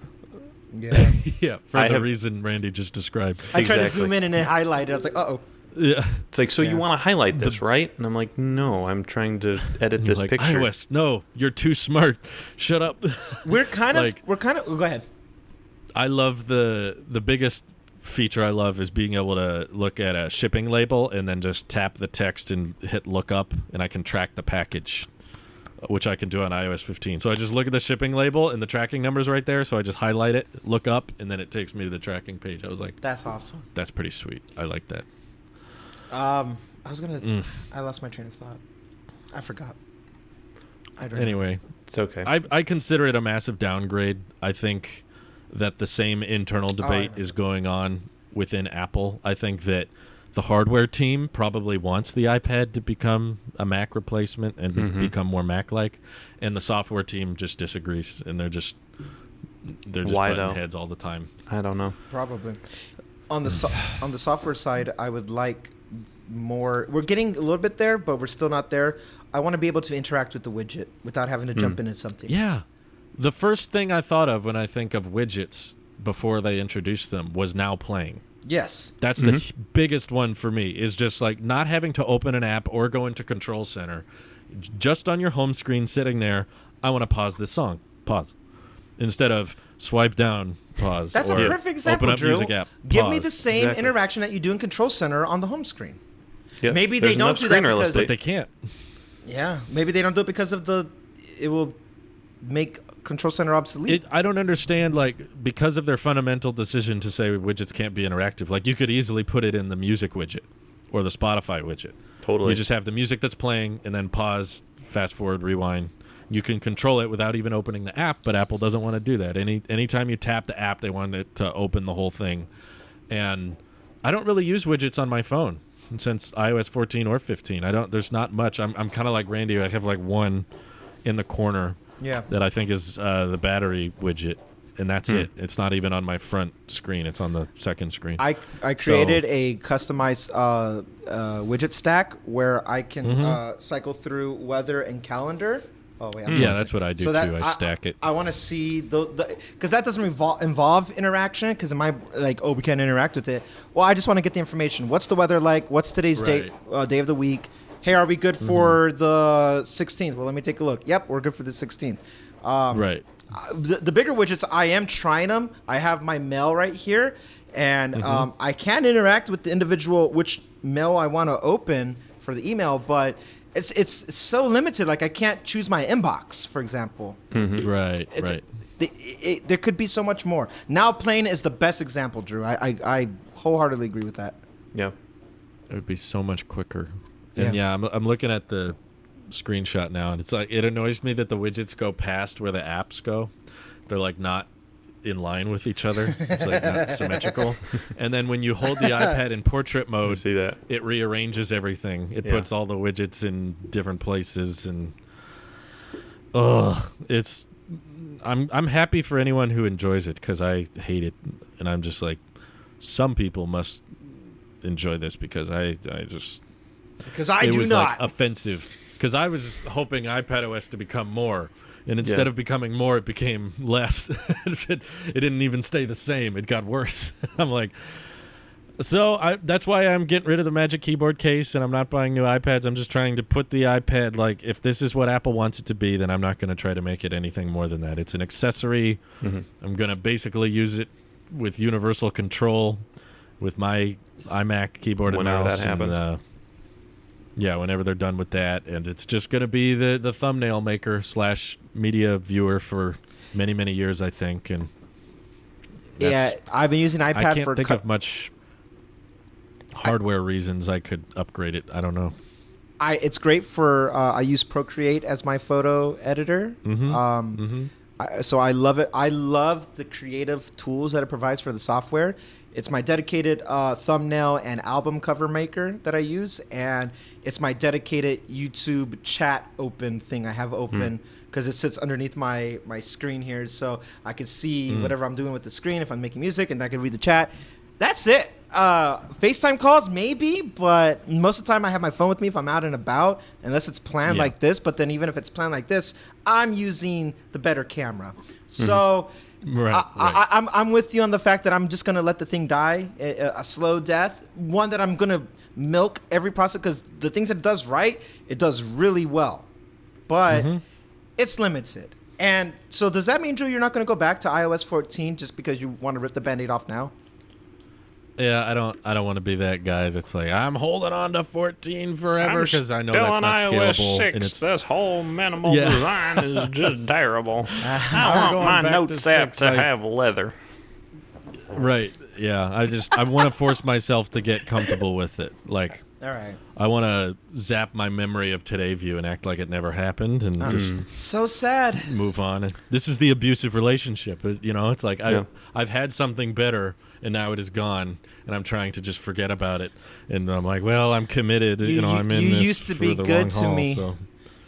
yeah. Yeah, for I the have- reason Randy just described. I tried to Exactly. zoom in and it highlighted. I was like, oh. Yeah. It's like, so Yeah. you want to highlight this, right? And I'm like, no, I'm trying to edit You're this like, picture. iOS, no, you're too smart. Shut up. We're kind Like- of go ahead. I love the biggest feature I love is being able to look at a shipping label and then just tap the text and hit look up, and I can track the package, which I can do on iOS 15. So I just look at the shipping label and the tracking number's right there, so I just highlight it, look up, and then it takes me to the tracking page. I was like, That's awesome. that's pretty sweet. I like that. I was gonna. I lost my train of thought. I forgot. Anyway, It's okay. I consider it a massive downgrade. I think that the same internal debate is going on within Apple. I think that the hardware team probably wants the iPad to become a Mac replacement and become more Mac-like, and the software team just disagrees, and they're just Why, butting though? heads all the time. I don't know. Probably. On the on the software side, I would like more. We're getting a little bit there, but we're still not there. I want to be able to interact with the widget without having to jump into something. Yeah. The first thing I thought of when I think of widgets before they introduced them was Now Playing. Yes. That's the biggest one for me, is just like not having to open an app or go into Control Center. Just on your home screen sitting there, I want to pause this song. Pause. Instead of swipe down, pause. That's a or perfect example, open up Drew. Music app, Give me pause. the same Exactly. interaction that you do in Control Center on the home screen. Yeah. Maybe There's they don't enough do that screen real because- estate. But they can't. Yeah. Maybe they don't do it because of it will make Control Center obsolete. I don't understand, like, because of their fundamental decision to say widgets can't be interactive. Like, you could easily put it in the music widget or the Spotify widget. Totally. You just have the music that's playing and then pause, fast forward, rewind. You can control it without even opening the app, but Apple doesn't want to do that. Anytime you tap the app, they want it to open the whole thing. And I don't really use widgets on my phone since iOS 14 or 15. There's not much. I'm kind of like Randy. I have like one in the corner Yeah. that I think is the battery widget, and that's it. It's not even on my front screen. It's on the second screen. I created a customized widget stack where I can cycle through weather and calendar. Oh wait, yeah, that's what I do too. I stack it. I want to see because that doesn't involve interaction. Because am I like, oh, we can't interact with it? Well, I just want to get the information. What's the weather like? What's today's day of the week? Hey, are we good for the 16th? Well, let me take a look. Yep, we're good for the 16th. Right. The bigger widgets, I am trying them. I have my mail right here, and I can interact with the individual which mail I want to open for the email, but it's so limited. Like I can't choose my inbox, for example. Right. It's, Right. there could be so much more. Now Playing is the best example, Drew. I wholeheartedly agree with that. Yeah. It would be so much quicker. And I'm looking at the screenshot now, and it's like it annoys me that the widgets go past where the apps go. They're like not in line with each other. It's like not symmetrical. And then when you hold the iPad in portrait mode, see that. it rearranges everything. It puts all the widgets in different places, and I'm happy for anyone who enjoys it because I hate it, and I'm just like, some people must enjoy this because I just Because I it do was not. like offensive because I was just hoping iPadOS to become more, and instead of becoming more, it became less. It didn't even stay the same. It got worse. I'm like, so that's why I'm getting rid of the Magic Keyboard case, and I'm not buying new iPads. I'm just trying to put the iPad, like, if this is what Apple wants it to be, then I'm not going to try to make it anything more than that. It's an accessory. I'm going to basically use it with universal control with my iMac keyboard Whenever and mouse. that happens. Yeah, whenever they're done with that. And it's just going to be the thumbnail maker / media viewer for many, many years, I think. And I've been using iPad I can't for think of much hardware reasons I could upgrade it. I don't know. It's great for I use Procreate as my photo editor. So I love it. I love the creative tools that it provides for the software. It's my dedicated thumbnail and album cover maker that I use, and it's my dedicated YouTube chat open thing I have open because it sits underneath my screen here, so I can see whatever I'm doing with the screen if I'm making music, and I can read the chat. That's it. FaceTime calls, maybe, but most of the time I have my phone with me if I'm out and about, unless it's planned like this. But then even if it's planned like this, I'm using the better camera. So I'm with you on the fact that I'm just going to let the thing die, a slow death, one that I'm going to milk every process, because the things that it does right, it does really well. But it's limited. And so does that mean, Drew, you're not going to go back to iOS 14 just because you want to rip the Band-Aid off now? Yeah, I don't want to be that guy that's like, I'm holding on to 14 forever because I know that's not scalable. 6. And it's, This whole minimal design is just terrible. I going want my back Notes to app 6, to have leather. right. Yeah. I want to force myself to get comfortable with it. Like, All right. I want to zap my memory of Today View and act like it never happened and just So sad. move on. And this is the abusive relationship. You know, it's like Yeah. I've had something better and now it is gone and I'm trying to just forget about it. And I'm like, well, I'm committed. I'm in you this used to for be the good long to haul, me. so.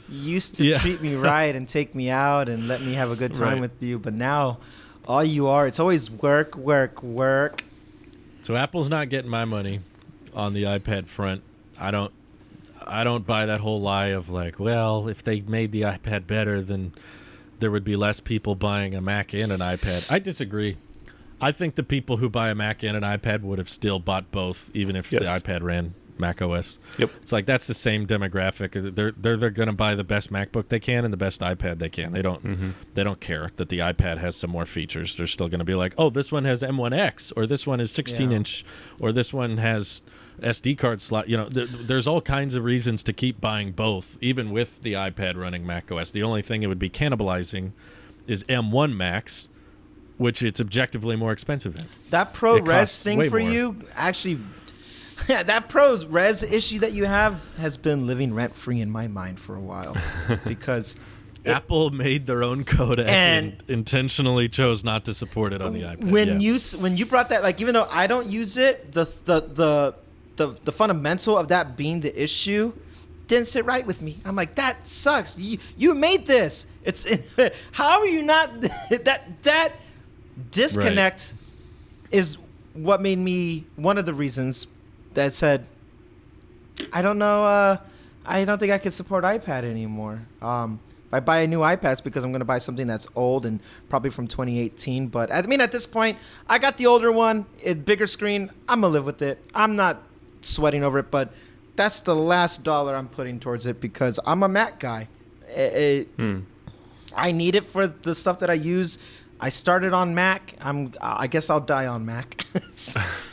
You used to Yeah. treat me right and take me out and let me have a good time Right. with you, but now all you are, it's always work, work, work. So Apple's not getting my money on the iPad front. I don't buy that whole lie of like, well, if they made the iPad better, then there would be less people buying a Mac and an iPad. I disagree. I think the people who buy a Mac and an iPad would have still bought both, even if the Yes. iPad ran Mac OS. Yep. It's like that's the same demographic. They're going to buy the best MacBook they can and the best iPad they can. They don't care that the iPad has some more features. They're still going to be like, oh, this one has M1X, or this one is 16-inch, or this one has SD card slot. There's all kinds of reasons to keep buying both, even with the iPad running Mac OS. The only thing it would be cannibalizing is M1 Max, which it's objectively more expensive than. That ProRes costs thing way for more. you actually, that ProRes issue that you have has been living rent free in my mind for a while because Apple made their own codec and intentionally chose not to support it on the iPad. when you brought that, like, even though I don't use it, the fundamental of that being the issue didn't sit right with me. I'm like, that sucks. You made this. How are you not that disconnect is what made me one of the reasons that said I don't know. I don't think I can support iPad anymore. If I buy a new iPad, it's because I'm going to buy something that's old and probably from 2018. But I mean, at this point, I got the older one, bigger screen. I'm gonna live with it. I'm not sweating over it, but that's the last dollar I'm putting towards it because I'm a Mac guy. I need it for the stuff that I use. I started on Mac. I guess I'll die on Mac.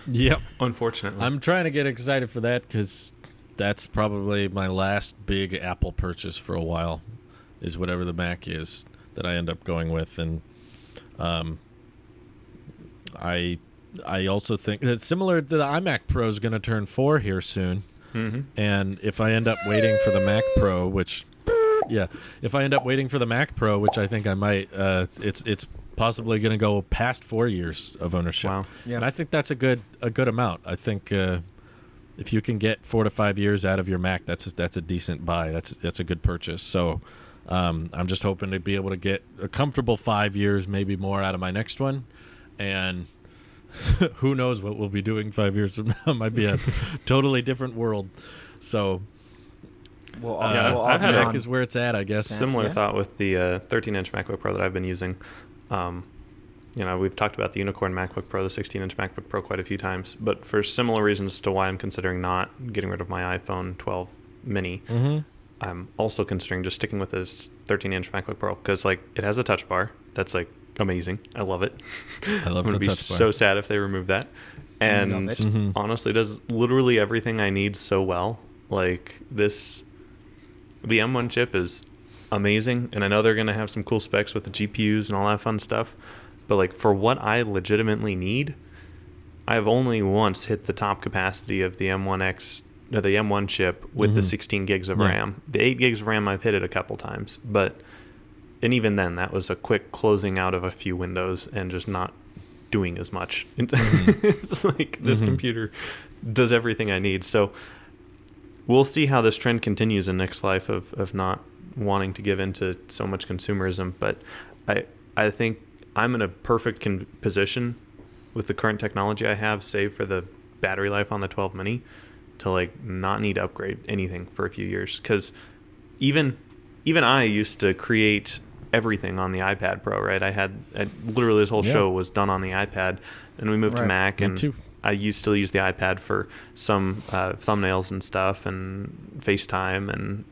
Yep. Unfortunately. I'm trying to get excited for that because that's probably my last big Apple purchase for a while, is whatever the Mac is that I end up going with. And I also think it's similar to the iMac Pro is going to turn 4 here soon. Mm-hmm. And if I end up waiting for the Mac Pro, which I think I might, it's possibly going to go past 4 years of ownership. Wow. Yeah. And I think that's a good amount. I think if you can get 4 to 5 years out of your Mac, that's a decent buy. That's a good purchase. So I'm just hoping to be able to get a comfortable 5 years, maybe more, out of my next one. And who knows what we'll be doing 5 years from now? Might be a totally different world. So Mac is where it's at, I guess. Similar thought with the 13-inch MacBook Pro that I've been using. We've talked about the Unicorn MacBook Pro, the 16-inch MacBook Pro quite a few times, but for similar reasons to why I'm considering not getting rid of my iPhone 12 mini, I'm also considering just sticking with this 13-inch MacBook Pro because, like, it has a touch bar. That's, like, amazing. I love it. I love I'm the going to be touch bar. so sad if they remove that. And Love it. honestly, it does literally everything I need so well. Like, the M1 chip is amazing, and I know they're going to have some cool specs with the GPUs and all that fun stuff, but like for what I legitimately need, I've only once hit the top capacity of the M1 chip with the 16 gigs of RAM. The 8 gigs of RAM I've hit it a couple times, and even then that was a quick closing out of a few windows and just not doing as much. It's like this computer does everything I need. So we'll see how this trend continues in next life of not wanting to give into so much consumerism. But I think I'm in a perfect position with the current technology I have, save for the battery life on the 12 mini, to like not need to upgrade anything for a few years. Because even I used to create everything on the iPad Pro, right? I literally this whole show was done on the iPad, and we moved to Mac, Me and too. I still use the iPad for some thumbnails and stuff, and FaceTime, and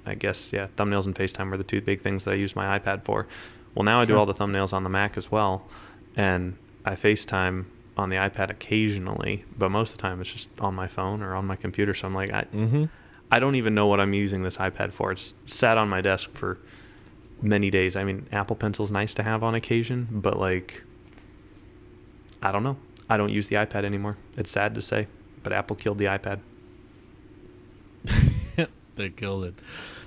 I guess thumbnails and FaceTime were the two big things that I use my iPad for. Well, now I do all the thumbnails on the Mac as well, and I FaceTime on the iPad occasionally, but most of the time it's just on my phone or on my computer. So I'm like, I don't even know what I'm using this iPad for. It's sat on my desk for many days. I mean, Apple Pencil's nice to have on occasion, but like, I don't know. I don't use the iPad anymore. It's sad to say, but Apple killed the iPad. They killed it.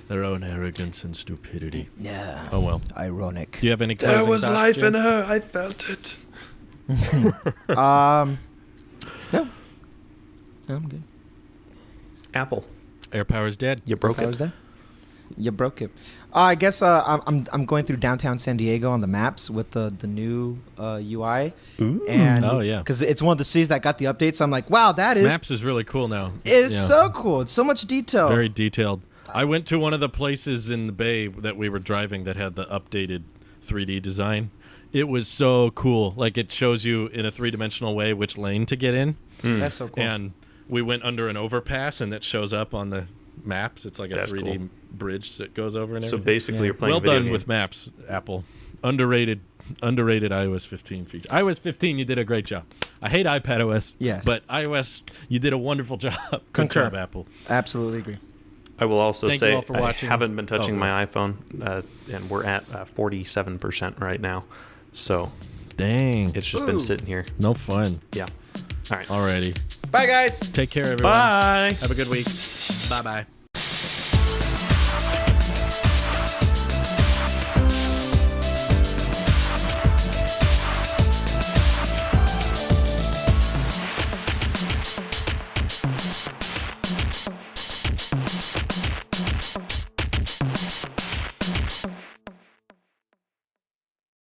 Their own arrogance and stupidity. Yeah. Oh well. Ironic. Do you have any closing thoughts, Jim? her. I felt it. No. No, I'm good. Apple. Air power's dead. You broke How it. was that? You broke it. I guess I'm going through downtown San Diego on the maps with the new UI. Ooh. And Oh, yeah. because it's one of the cities that got the updates. I'm like, wow, that is Maps is really cool now. it's Yeah. so cool. It's so much detail. Very detailed. I went to one of the places in the bay that we were driving that had the updated 3D design. It was so cool. Like, it shows you in a three-dimensional way which lane to get in. That's so cool. And we went under an overpass, and that shows up on the maps. It's like a That's 3D cool. bridge that goes over and So everything. basically, Yeah. you're playing Well a video done game. with maps, Apple. Underrated iOS 15 feature. iOS 15, you did a great job. I hate iPad OS. Yes. But iOS, you did a wonderful job. Good Concur. job, Apple. Absolutely agree. I will also Thank you say all for I watching. haven't been touching Oh, my iPhone, and we're at 47% right now. So Dang. it's just Ooh. been sitting here. No fun. Yeah. All right. Alrighty. Bye, guys. Take care, everyone. Bye. Have a good week. Bye-bye.